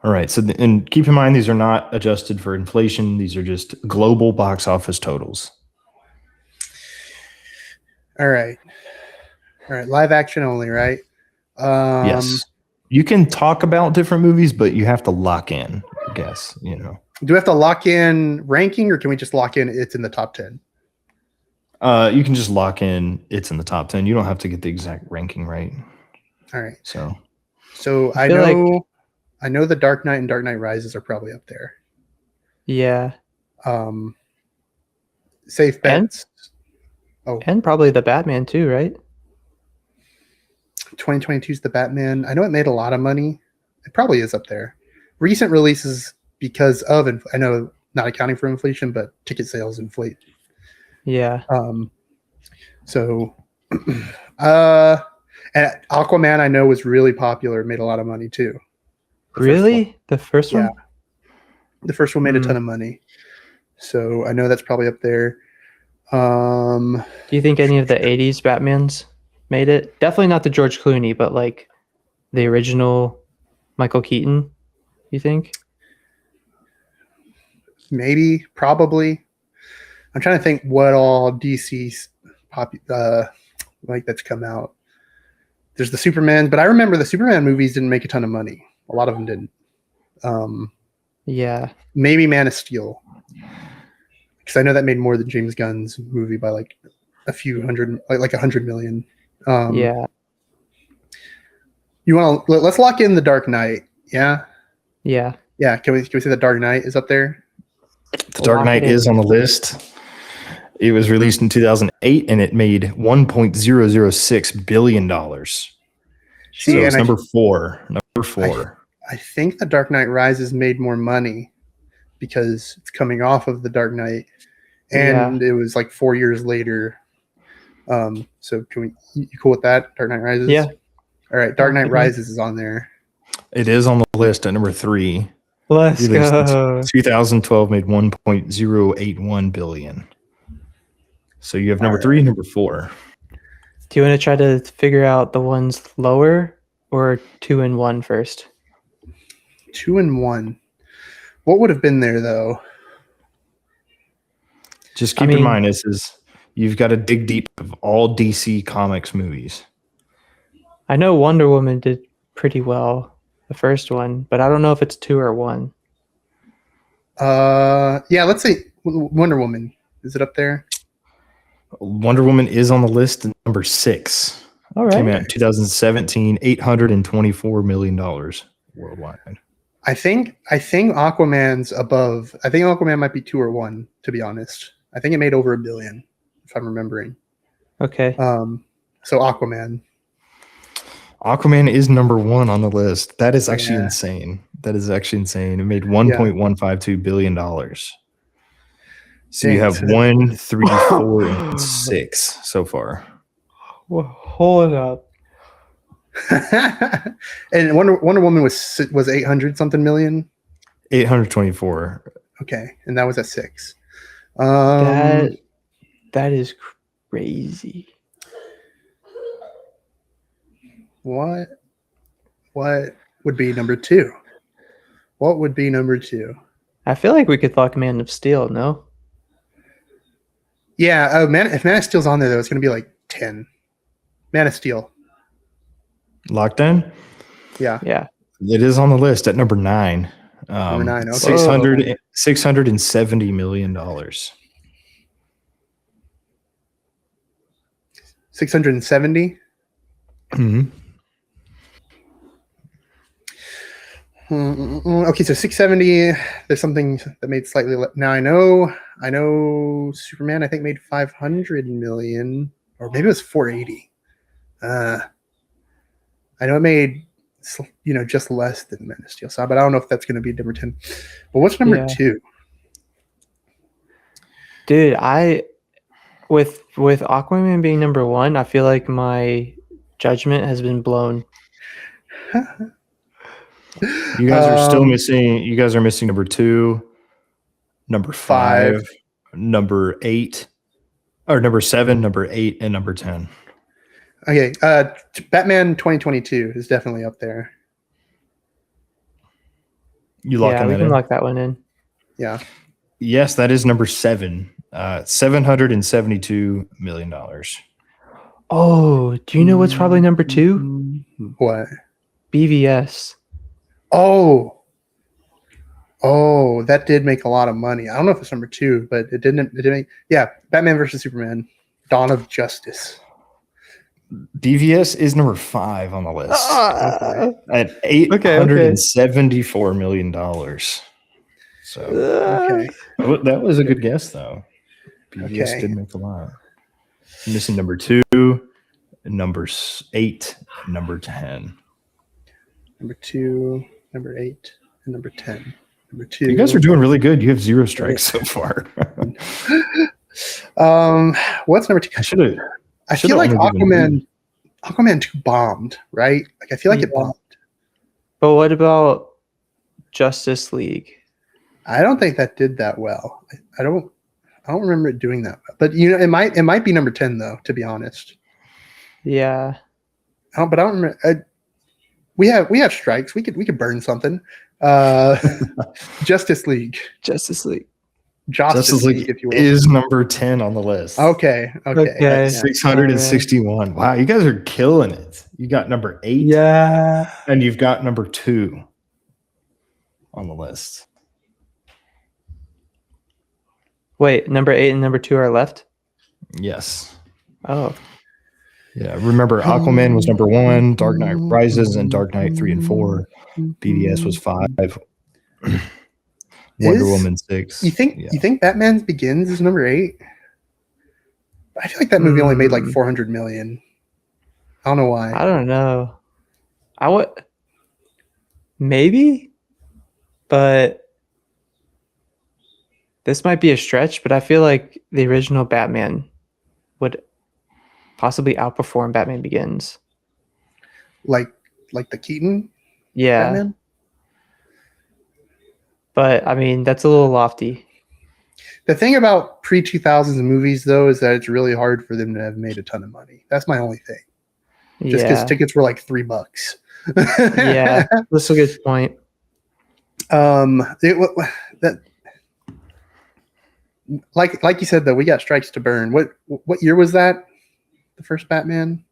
All right. So, and keep in mind, these are not adjusted for inflation. These are just global box office totals. All right. Live action only, right? Yes. You can talk about different movies, but you have to lock in, I guess, Do we have to lock in ranking, or can we just lock in it's in the top 10? You can just lock in it's in the top 10. You don't have to get the exact ranking right. All right. So I know the Dark Knight and Dark Knight Rises are probably up there. Yeah. Safe bets. And probably the Batman too, right? 2022 is the Batman. I know it made a lot of money. It probably is up there. Recent releases, because of, I know not accounting for inflation, but ticket sales inflate. Yeah. So, and Aquaman, I know, was really popular. Made a lot of money too. The first one? Yeah. The first one made a ton of money. So I know that's probably up there. Do you think any of the 80s Batmans made it? Definitely not the George Clooney, but like the original Michael Keaton, you think? Maybe, probably. I'm trying to think what all DC's that's come out. There's the Superman, but I remember the Superman movies didn't make a ton of money. A lot of them didn't. Yeah. Maybe Man of Steel, because I know that made more than James Gunn's movie by like a few hundred, like 100 million. Yeah. Let's lock in the Dark Knight. Yeah. Yeah. Yeah. Can we say the Dark Knight is up there? The Dark Knight is on the list. It was released in 2008 and it made $1.006 billion. So it's number 4. Number 4. I think the Dark Knight Rises made more money because it's coming off of the Dark Knight, and it was like 4 years later. So you cool with that? Dark Knight Rises? Yeah. All right. Dark Knight Rises is on there. It is on the list at number 3. Let's go. 2012 made 1.081 billion. So you have number 3 and number 4. Do you want to try to figure out the ones lower or 2 and 1 first? 2 and 1. What would have been there though? Just keep in mind, you've got to dig deep of all DC Comics movies. I know Wonder Woman did pretty well, the first one, but I don't know if it's 2 or 1. Yeah, let's say Wonder Woman. Is it up there? Wonder Woman is on the list at number 6. All right. Came out in 2017, $824 million worldwide. I think Aquaman's above. I think Aquaman might be 2 or 1, to be honest. I think it made over $1 billion, if I'm remembering. Okay. So Aquaman. Aquaman is number 1 on the list. That is actually insane. It made $1.152 billion. So you have 1, 3, 4, and 6 so far. Well, hold up. And Wonder Woman was 800 something million. 824. Okay, and that was at 6. That is crazy. What would be number 2? What would be number 2? I feel like we could talk Man of Steel, no? Yeah, if Man of Steel's on there though, it's gonna be like 10. Man of Steel. Locked in? Yeah. Yeah. It is on the list at number 9. Number 9, okay. $670 million. 670? Mhm. Okay, so 670. There's something that made slightly now. I know Superman, I think, made 500 million, or maybe it was 480. I know it made just less than Man of Steel, but I don't know if that's going to be number 10. But what's number 2? Dude, with Aquaman being number 1, I feel like my judgment has been blown. You guys are still missing. You guys are missing number 2, number 5, number 8, or number 7, number 8, and number 10. Okay, Batman 2022 is definitely up there. You locking that in? We can lock that one in. Yeah. Yes, that is number 7. $772 million. Oh, do you know what's probably number 2? What? BVS. Oh, that did make a lot of money. I don't know if it's number 2, but it didn't make. Yeah, Batman versus Superman, Dawn of Justice. BVS is number 5 on the list at $874 million. So that was a good guess, though. BVS did make a lot. I'm missing number 2, number 8, number 10. Number 2, number 8, and number 10. Number 2. You guys are doing really good. You have 0 strikes so far. What's number 2? I feel like Aquaman 2 bombed, right? Like I feel like it bombed. But what about Justice League? I don't think that did that well. I don't remember it doing that well. But it might be number 10 though, to be honest. Yeah. But I don't remember. We have strikes. We could burn something. Justice League. Justice League, if you will, is number 10 on the list. Okay. 661. Wow, you guys are killing it. You got number 8. Yeah. And you've got number 2 on the list. Wait, number 8 and number 2 are left? Yes. Oh. Yeah, remember Aquaman was number 1, Dark Knight Rises, and Dark Knight 3 and 4. BVS was 5. Wonder Woman 6. You think Batman Begins is number 8? I feel like that movie only made like 400 million. I don't know why. I don't know. Maybe, but this might be a stretch, but I feel like the original Batman would possibly outperform Batman Begins. Like the Keaton? Yeah. Batman? But I mean, that's a little lofty. The thing about pre-2000s movies, though, is that it's really hard for them to have made a ton of money. That's my only thing. Just because tickets were like $3. Yeah, that's a good point. Like you said, though, we got strikes to burn. What year was that? The first Batman?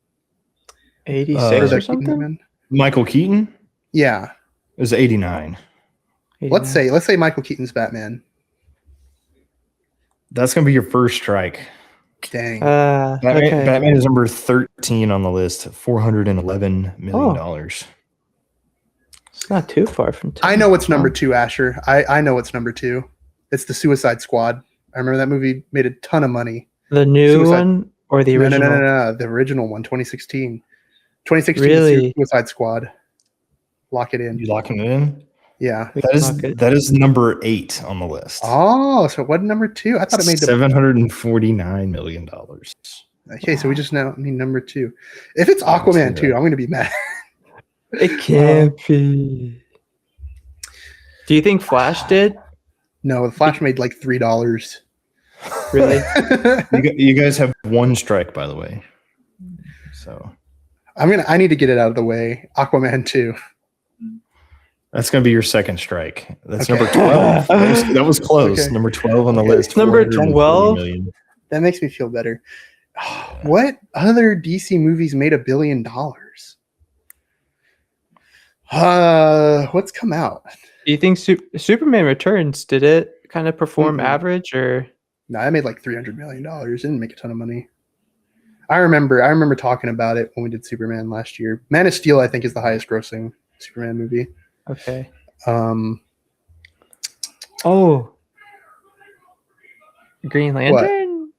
86 or something? Batman? Michael Keaton? Yeah. It was 89. 89. Let's say Michael Keaton's Batman. That's going to be your first strike. Dang. Batman is number 13 on the list, $411 million. It's not too far from 10. I know what's number 2, Asher. I know what's number 2. It's the Suicide Squad. I remember that movie made a ton of money. The new one or the original? No. The original one, 2016. 2016 Really? Suicide Squad. Lock it in. You locking it in? Yeah. That is number 8 on the list. Oh, so what number 2? I thought it made $749 million. Okay, so we just now need number 2. If it's Aquaman 2, I'm going to be mad. It can't be. Do you think Flash did? No, the Flash made like $3. Really? You guys have 1 strike, by the way. So I need to get it out of the way. Aquaman 2. That's going to be your second strike. That's number 12. That was close. Okay. Number 12 on the list. Number 12? That makes me feel better. What other DC movies made $1 billion? What's come out? Do you think Superman Returns, did it kind of perform average or? No, I made like $300 million. Didn't make a ton of money. I remember talking about it when we did Superman last year. Man of Steel, I think, is the highest grossing Superman movie. Okay. Um, Oh, Green Lantern?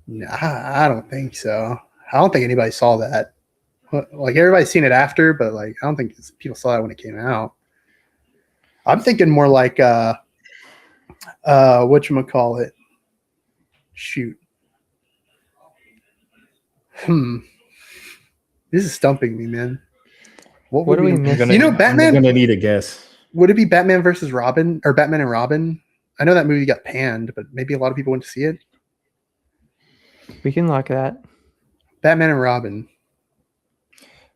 nah, I don't think so. I don't think anybody saw that. Like everybody's seen it after, but like I don't think people saw that when it came out. I'm thinking more like whatchamacallit. Shoot. This is stumping me, man. What do we miss? You know, Batman. I'm gonna need a guess. Would it be Batman versus Robin or Batman and Robin? I know that movie got panned, but maybe a lot of people went to see it. We can lock that. Batman and Robin.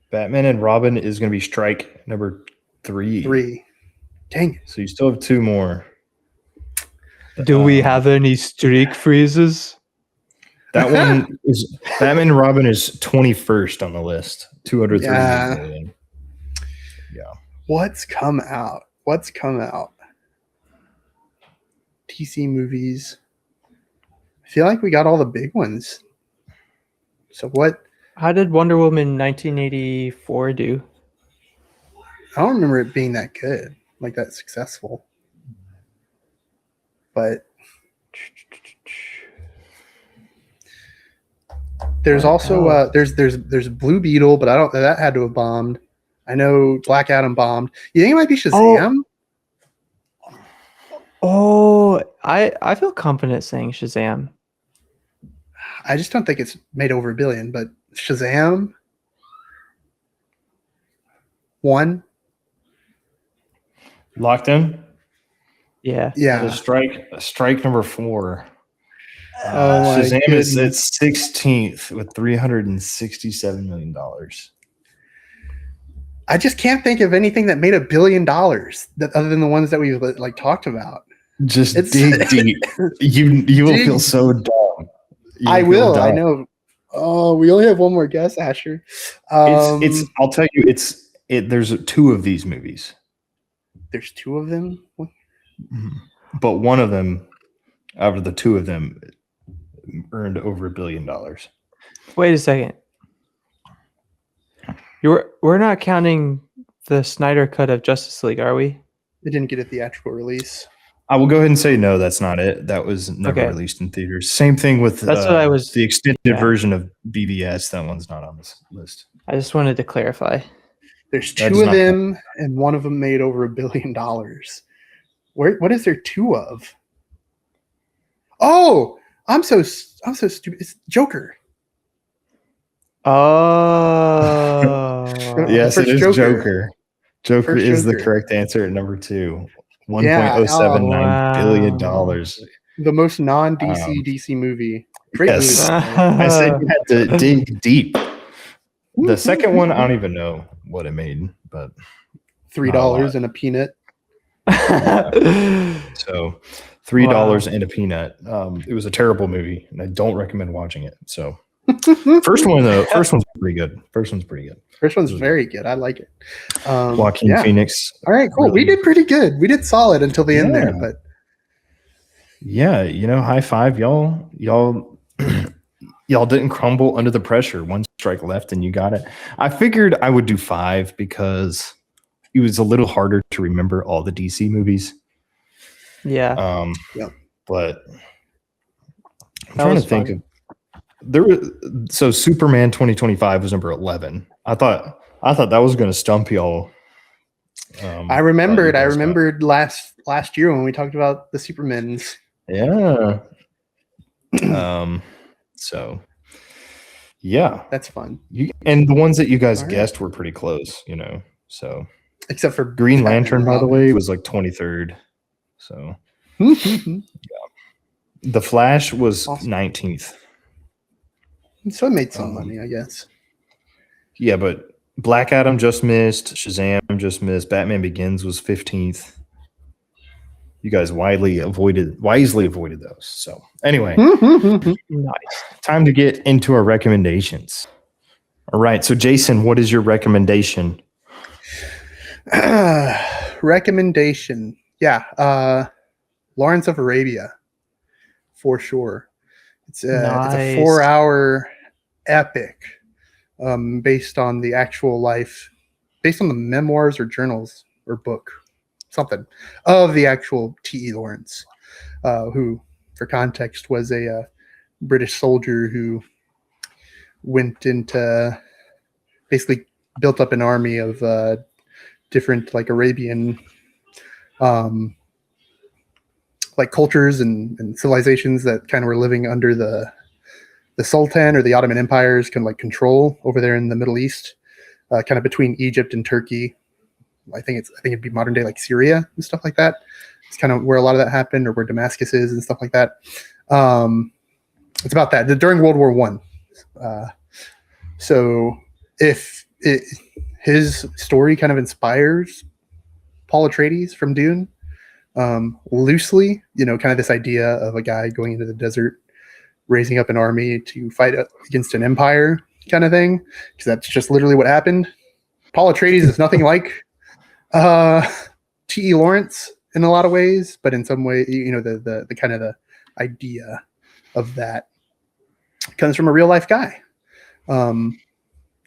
Batman and Robin is gonna be strike number 3. 3. Dang it. So you still have 2 more. Do we have any streak freezes? That one is Batman and Robin is 21st on the list. 230 million. Yeah. What's come out? DC movies. I feel like we got all the big ones. So what? How did Wonder Woman 1984 do? I don't remember it being that good, like that successful. But there's also there's Blue Beetle, but I don't. That had to have bombed. I know Black Adam bombed. You think it might be Shazam? Oh, I feel confident saying Shazam. I just don't think it's made over $1 billion, but Shazam 1. Locked in? Yeah. Yeah. Strike number 4. Shazam is at 16th with $367 million. I just can't think of anything that made $1 billion that other than the ones that we've like talked about. Just dig deep. You will feel so dumb. I will. I know. Oh, we only have one more guess, Asher. It's. I'll tell you. There's 2 of these movies. There's 2 of them. But one of them, out of the 2 of them, earned over $1 billion. Wait a second. We're not counting the Snyder cut of Justice League, are we? They didn't get a theatrical release. I will go ahead and say no, that's not it. That was never released in theaters. Same thing with that's what I was. The extended version of BBS. That one's not on this list. I just wanted to clarify. There's 2 of them, and one of them made over $1 billion. What is there 2 of? Oh, I'm so stupid. It's Joker. Oh, yes, it is Joker. Joker is the correct answer at number 2. $1.079 billion. The most non-DC movie. Great movie. I said you had to dig deep. The second one, I don't even know what it made, but $3 and a peanut. So $3 and a peanut. It was a terrible movie, and I don't recommend watching it. So first one's pretty good. First one's very good. I like it. Joaquin Phoenix. All right, cool. We did pretty good. We did solid until the end there, but yeah, high five, y'all. Y'all didn't crumble under the pressure. 1 strike left, and you got it. I figured I would do 5 because it was a little harder to remember all the DC movies. Yeah. But I'm trying to think of. So Superman 2025 was number 11. I thought that was going to stump y'all. I remembered last year when we talked about the Supermans. Yeah. So yeah, that's fun. And the ones that you guys guessed were pretty close, So except for Green Lantern, by the way, was like 23rd. So yeah. The Flash was 19th. So it made some money, I guess. Yeah, but Black Adam just missed. Shazam just missed. Batman Begins was 15th. You guys wisely avoided those. So anyway, nice. Time to get into our recommendations. All right. So Jason, what is your recommendation? Recommendation. Yeah. Lawrence of Arabia, for sure. It's a 4-hour epic, based on the actual life, based on the memoirs or journals or book, something of the actual T.E. Lawrence, who, for context, was a British soldier who went into, basically built up an army of different like Arabian like cultures and civilizations that kind of were living under the Sultan or the Ottoman Empire's kind of like control over there in the Middle East, kind of between Egypt and Turkey. I think it'd be modern day like Syria and stuff like that. It's kind of where a lot of that happened, or where Damascus is and stuff like that. It's about that during World War One. So his story kind of inspires Paul Atreides from Dune, loosely, kind of this idea of a guy going into the desert, raising up an army to fight against an empire kind of thing, because that's just literally what happened. Paul Atreides is nothing like T.E. Lawrence in a lot of ways, but in some way, the kind of the idea of that comes from a real life guy. And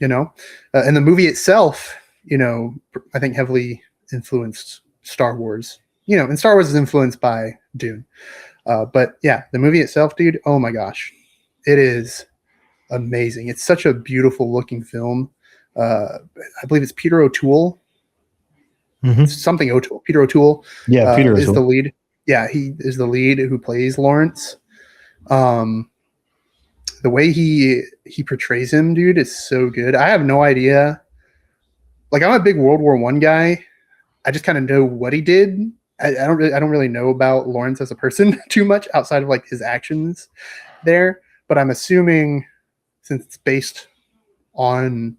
the movie itself, I think heavily influenced Star Wars. And Star Wars is influenced by Dune. But yeah, the movie itself, dude, oh my gosh, it is amazing. It's such a beautiful looking film. I believe it's Peter O'Toole. Mm-hmm. Something O'Toole. Peter O'Toole. Yeah, Peter is O'Toole. the lead. Yeah, he is the lead who plays Lawrence. The way he portrays him, dude, is so good. I have no idea. Like, I'm a big World War I guy. I just kind of know what he did. I don't really know about Lawrence as a person too much outside of like his actions there. But I'm assuming, since it's based on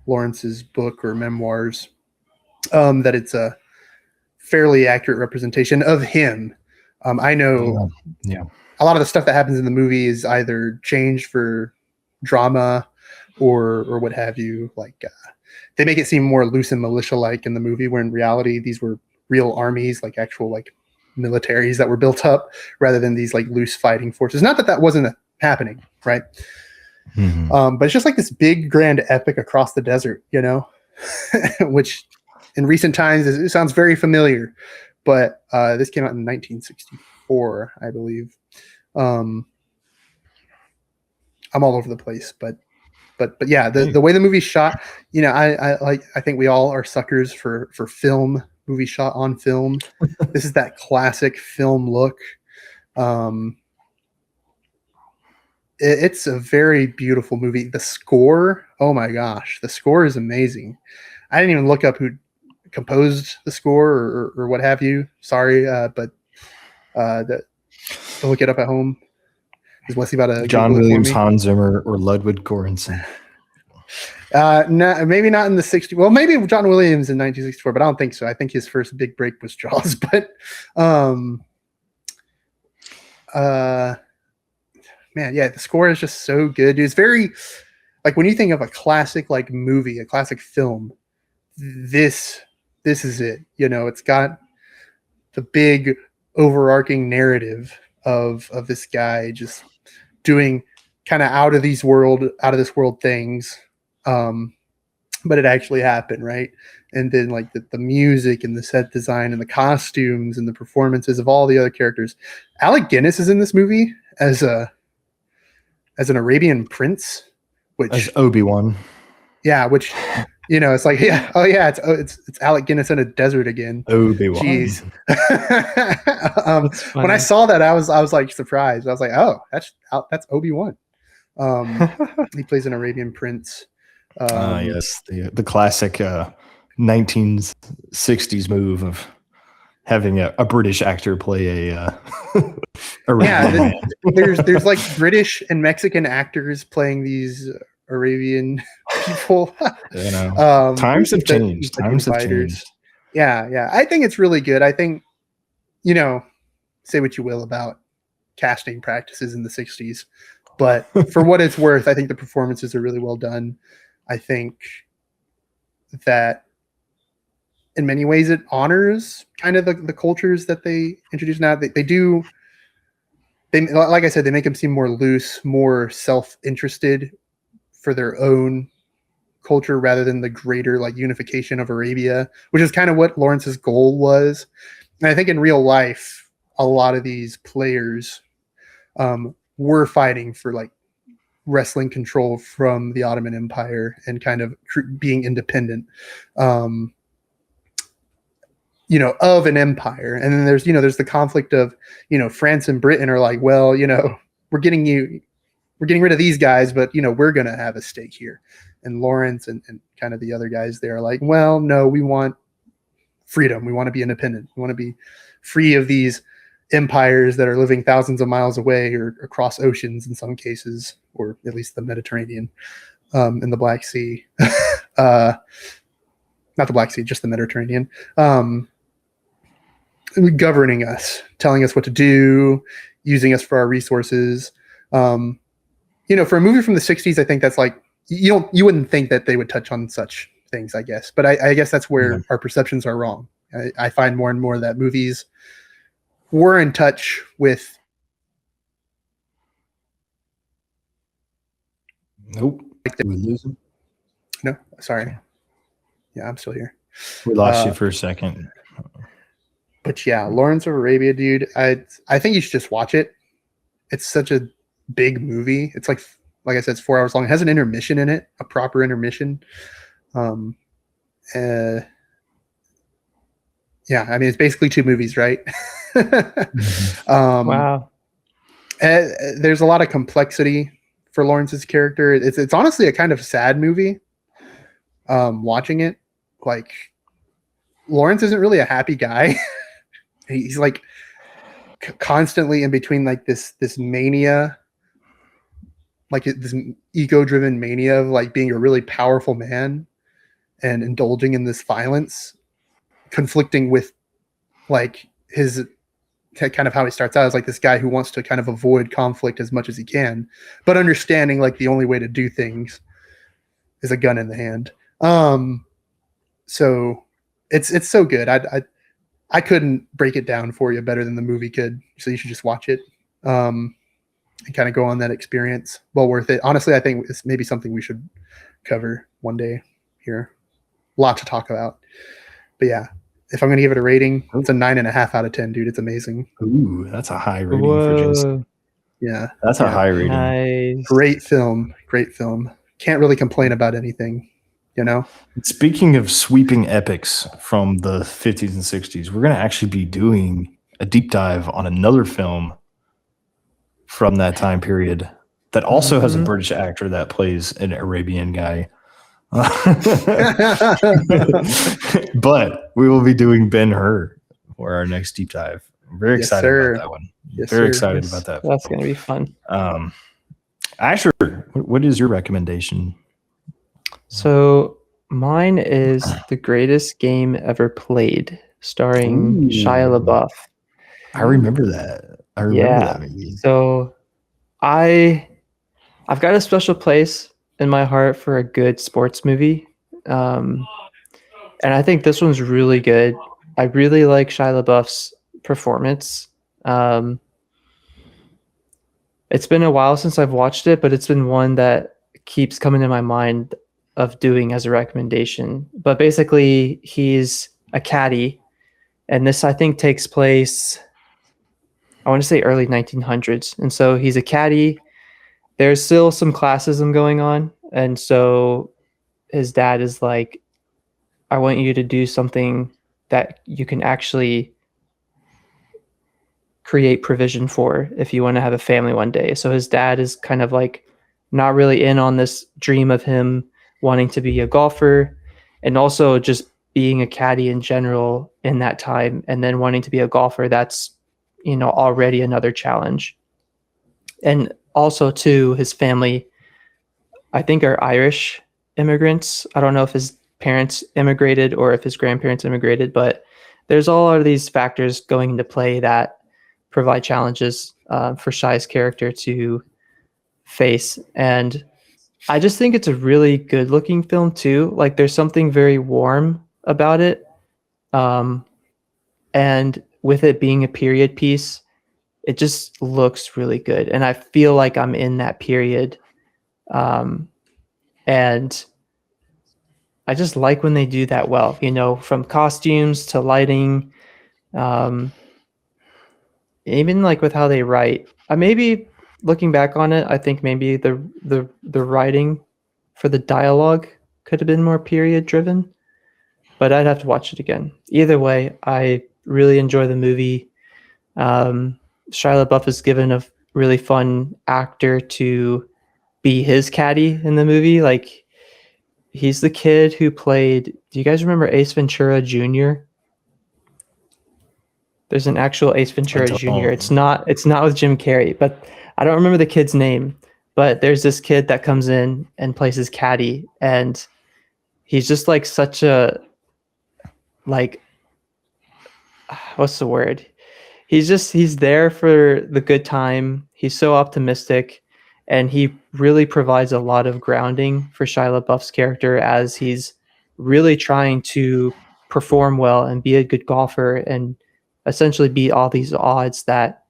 Lawrence's book or memoirs, that it's a fairly accurate representation of him. I know a lot of the stuff that happens in the movie is either changed for drama or what have you. Like, they make it seem more loose and militia-like in the movie, where in reality these were real armies, like actual like militaries that were built up, rather than these like loose fighting forces. Not that wasn't happening, right? Mm-hmm. But it's just like this big grand epic across the desert, which in recent times it sounds very familiar. But this came out in 1964, I believe. I'm all over the place, but yeah, the way the movie's shot, I think we all are suckers for film, movie shot on film. This is that classic film look. It's a very beautiful movie. The score, oh my gosh, the score is amazing. I didn't even look up who composed the score or what have you. Sorry, but look it up at home. Is Wesley about to John Williams, Hans Zimmer, or Ludwig Göransson? No, maybe not in the 60s. Well, maybe John Williams in 1964, but I don't think so. I think his first big break was Jaws. But man, yeah, the score is just so good. It's very, like, when you think of a classic like movie, a classic film, this is it. It's got the big overarching narrative of this guy just doing kind of out of this world things, but it actually happened, right? And then like the music and the set design and the costumes and the performances of all the other characters. Alec Guinness is in this movie as an Arabian prince, which as Obi-Wan. Yeah, which it's like, yeah, oh yeah, it's Alec Guinness in a desert again. Obi-Wan. Jeez. When I saw that, I was like surprised. I was like, oh, that's Obi-Wan. He plays an Arabian prince. Yes, the classic 1960s move of having a British actor play a Arabian. Yeah, there's like British and Mexican actors playing these Arabian people. Times have changed. Times have changed. Yeah. I think it's really good. I think, say what you will about casting practices in the 60s, but for what it's worth, I think the performances are really well done. I think that in many ways it honors kind of the cultures that they introduce now. They do. Like I said, they make them seem more loose, more self-interested for their own culture rather than the greater like unification of Arabia, which is kind of what Lawrence's goal was. And I think in real life, a lot of these players were fighting for like wrestling control from the Ottoman Empire and kind of being independent, of an empire. And then there's the conflict of, France and Britain are like, well, we're getting rid of these guys, but we're going to have a stake here. And Lawrence and kind of the other guys there are like, well, no, we want freedom. We want to be independent. We want to be free of these empires that are living thousands of miles away or across oceans in some cases, or at least the Mediterranean, and the Black Sea. Not the Black Sea, just the Mediterranean. Governing us, telling us what to do, using us for our resources. For a movie from the 60s, I think that's like, you wouldn't think that they would touch on such things, I guess. But I guess that's where our perceptions are wrong. I find more and more that movies were in touch with. Nope. Did we lose him? No, sorry. Yeah, I'm still here. We lost you for a second. But yeah, Lawrence of Arabia, dude. I think you should just watch it. It's such a big movie. It's like I said, it's 4 hours long. It has an intermission in it, a proper intermission. Yeah, I mean, it's basically 2 movies, right? Wow. There's a lot of complexity for Lawrence's character. It's honestly a kind of sad movie. Watching it, like, Lawrence isn't really a happy guy. He's like constantly in between like this mania, like this ego-driven mania of like being a really powerful man and indulging in this violence, conflicting with like his kind of how he starts out as like this guy who wants to kind of avoid conflict as much as he can, but understanding like the only way to do things is a gun in the hand. So it's so good. I couldn't break it down for you better than the movie could. So you should just watch it and kind of go on that experience. Well worth it. Honestly, I think it's maybe something we should cover one day here. A lot to talk about. But yeah, if I'm going to give it a rating, it's a 9.5 out of 10, dude. It's amazing. Ooh, that's a high rating for Jason. Yeah. That's a high rating. Nice. Great film. Can't really complain about anything, Speaking of sweeping epics from the 50s and 60s, we're going to actually be doing a deep dive on another film from that time period that also has a British actor that plays an Arabian guy. But we will be doing Ben-Hur for our next deep dive. I'm very excited about that one. Very excited about that. That's going to be fun. Asher, what is your recommendation? So mine is The Greatest Game Ever Played, starring Shia LaBeouf. I remember that. That movie. So I've got a special place in my heart for a good sports movie. And I think this one's really good. I really like Shia LaBeouf's performance. It's been a while since I've watched it, but it's been one that keeps coming to my mind of doing as a recommendation. But basically, he's a caddy, and this, I think, takes place, I want to say early 1900s. And so he's a caddy. There's still some classism going on. And so his dad is like, I want you to do something that you can actually create provision for if you want to have a family one day. So his dad is kind of like not really in on this dream of him wanting to be a golfer, and also just being a caddy in general in that time, and then wanting to be a golfer. That's, already another challenge. And also too, his family, I think, are Irish immigrants. I don't know if his parents immigrated or if his grandparents immigrated, but there's all of these factors going into play that provide challenges for Shia's character to face. And I just think it's a really good looking film too. Like, there's something very warm about it. And with it being a period piece, it just looks really good. And I feel like I'm in that period. And I just like when they do that well, you know, from costumes to lighting, even like with how they write. Maybe looking back on it, I think maybe the writing for the dialogue could have been more period driven, but I'd have to watch it again. Either way, I really enjoy the movie. Shia LaBeouf is given a really fun actor to be his caddy in the movie. Like, he's the kid who played. Do you guys remember Ace Ventura Jr.? There's an actual Ace Ventura Jr. It's not with Jim Carrey, but I don't remember the kid's name. But there's this kid that comes in and plays his caddy, and he's just like such a, like, what's the word? He's there for the good time. He's so optimistic, and he really provides a lot of grounding for Shia LaBeouf's character as he's really trying to perform well and be a good golfer and essentially beat all these odds that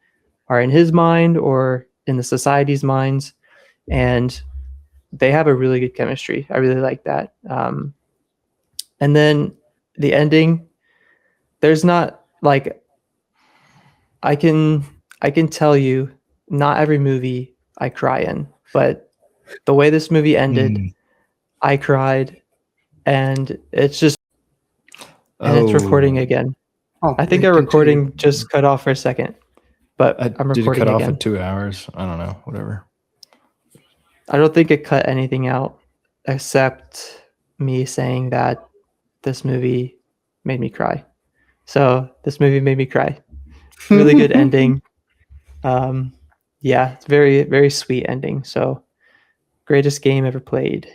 are in his mind or in the society's minds. And they have a really good chemistry. I really like that. And then the ending, there's not like, I can tell you, not every movie I cry in, but the way this movie ended, I cried, and it's just, and it's recording again. I think our recording just cut off for a second, but I'm recording again. Did it cut off at 2 hours? I don't know, whatever. I don't think it cut anything out except me saying that this movie made me cry. So this movie made me cry. Really good ending. Yeah, it's very, very sweet ending. So greatest game ever played.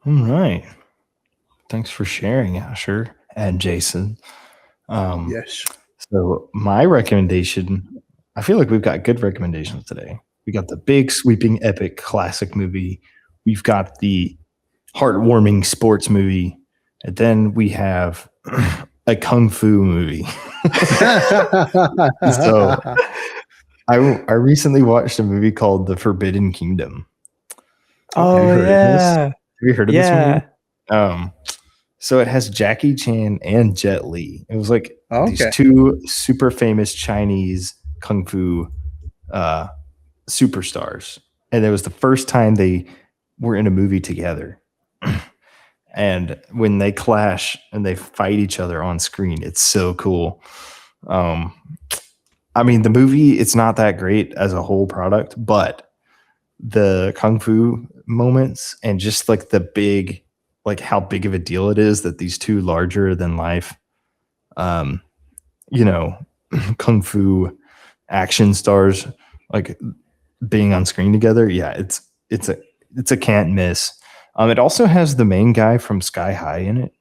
All right. Thanks for sharing, Asher and Jason. Yes. So my recommendation, I feel like we've got good recommendations today. We got the big, sweeping, epic classic movie. We've got the heartwarming sports movie. And then we have a kung fu movie. So I recently watched a movie called The Forbidden Kingdom. Oh, yeah. Have you heard of this movie? So it has Jackie Chan and Jet Li. It was like these two super famous Chinese kung fu superstars. And it was the first time they were in a movie together. And when they clash and they fight each other on screen, it's so cool. I mean, the movie, it's not that great as a whole product, but the kung fu moments and just like the big, like how big of a deal it is that these two larger than life, you know, kung fu action stars like being on screen together. Yeah, it's a can't miss. It also has the main guy from Sky High in it.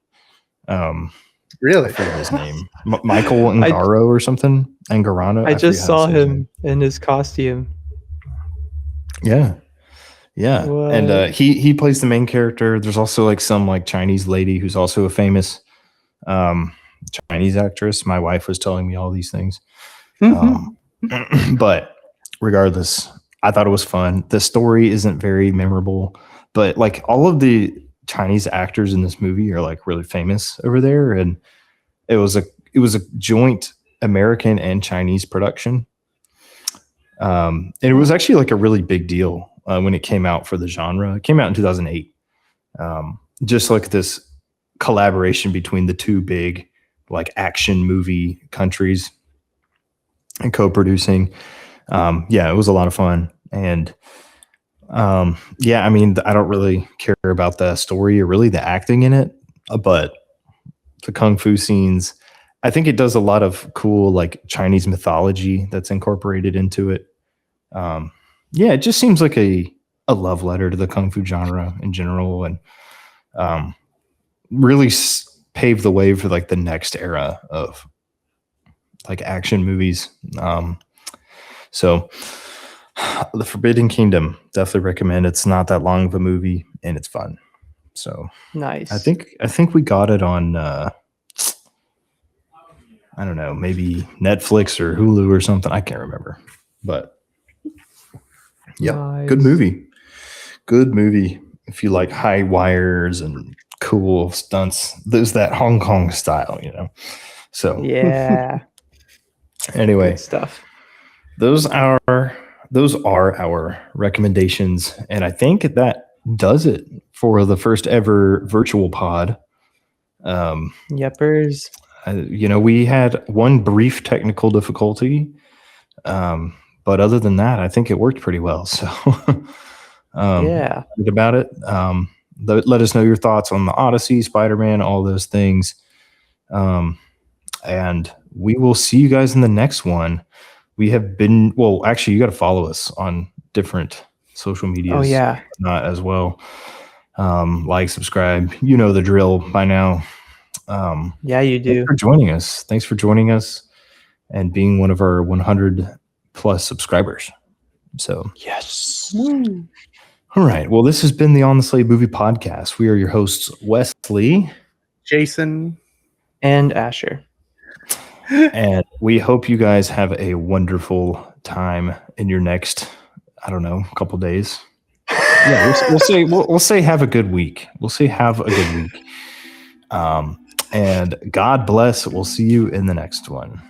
Really? I forget his name. Michael Angaro or something. Angarano. I just saw him in his costume. Yeah. Yeah. What? And he plays the main character. There's also like some like Chinese lady who's also a famous Chinese actress. My wife was telling me all these things. But regardless, I thought it was fun. The story isn't very memorable, but like all of the Chinese actors in this movie are like really famous over there. And it was a joint American and Chinese production. And it was actually like a really big deal when it came out for the genre. It came out in 2008. Just like this collaboration between the two big like action movie countries and co-producing. Yeah, it was a lot of fun. And yeah, I mean, I don't really care about the story or really the acting in it, but the kung fu scenes, I think it does a lot of cool like Chinese mythology that's incorporated into it. Yeah, it just seems like a love letter to the kung fu genre in general, and really paved the way for like the next era of like action movies. So The Forbidden Kingdom, definitely recommend. It's not that long of a movie and it's fun. So nice. I think we got it on I don't know, maybe Netflix or Hulu or something. I can't remember. But yeah, nice. Good movie. if you like high wires and cool stunts, there's that Hong Kong style, So Yeah. anyway, Good stuff. those are our recommendations, and I think that does it for the first ever virtual pod. Yepers. We had one brief technical difficulty, but other than that, I think it worked pretty well. So Yeah. about it. Let us know your thoughts on the Odyssey, Spider-Man, all those things. And we will see you guys in the next one. We have been, well, actually, you got to follow us on different social medias. Oh, yeah. Not as well. Like, subscribe. You know the drill by now. Yeah, you do. Thanks for joining us and being one of our 100 plus subscribers. So, yes. All right. Well, this has been the On the Slate Movie Podcast. We are your hosts, Wesley, Jason, and Asher. And we hope you guys have a wonderful time in your next, I don't know, couple days. Yeah, we'll say have a good week. We'll say have a good week. And God bless. We'll see you in the next one.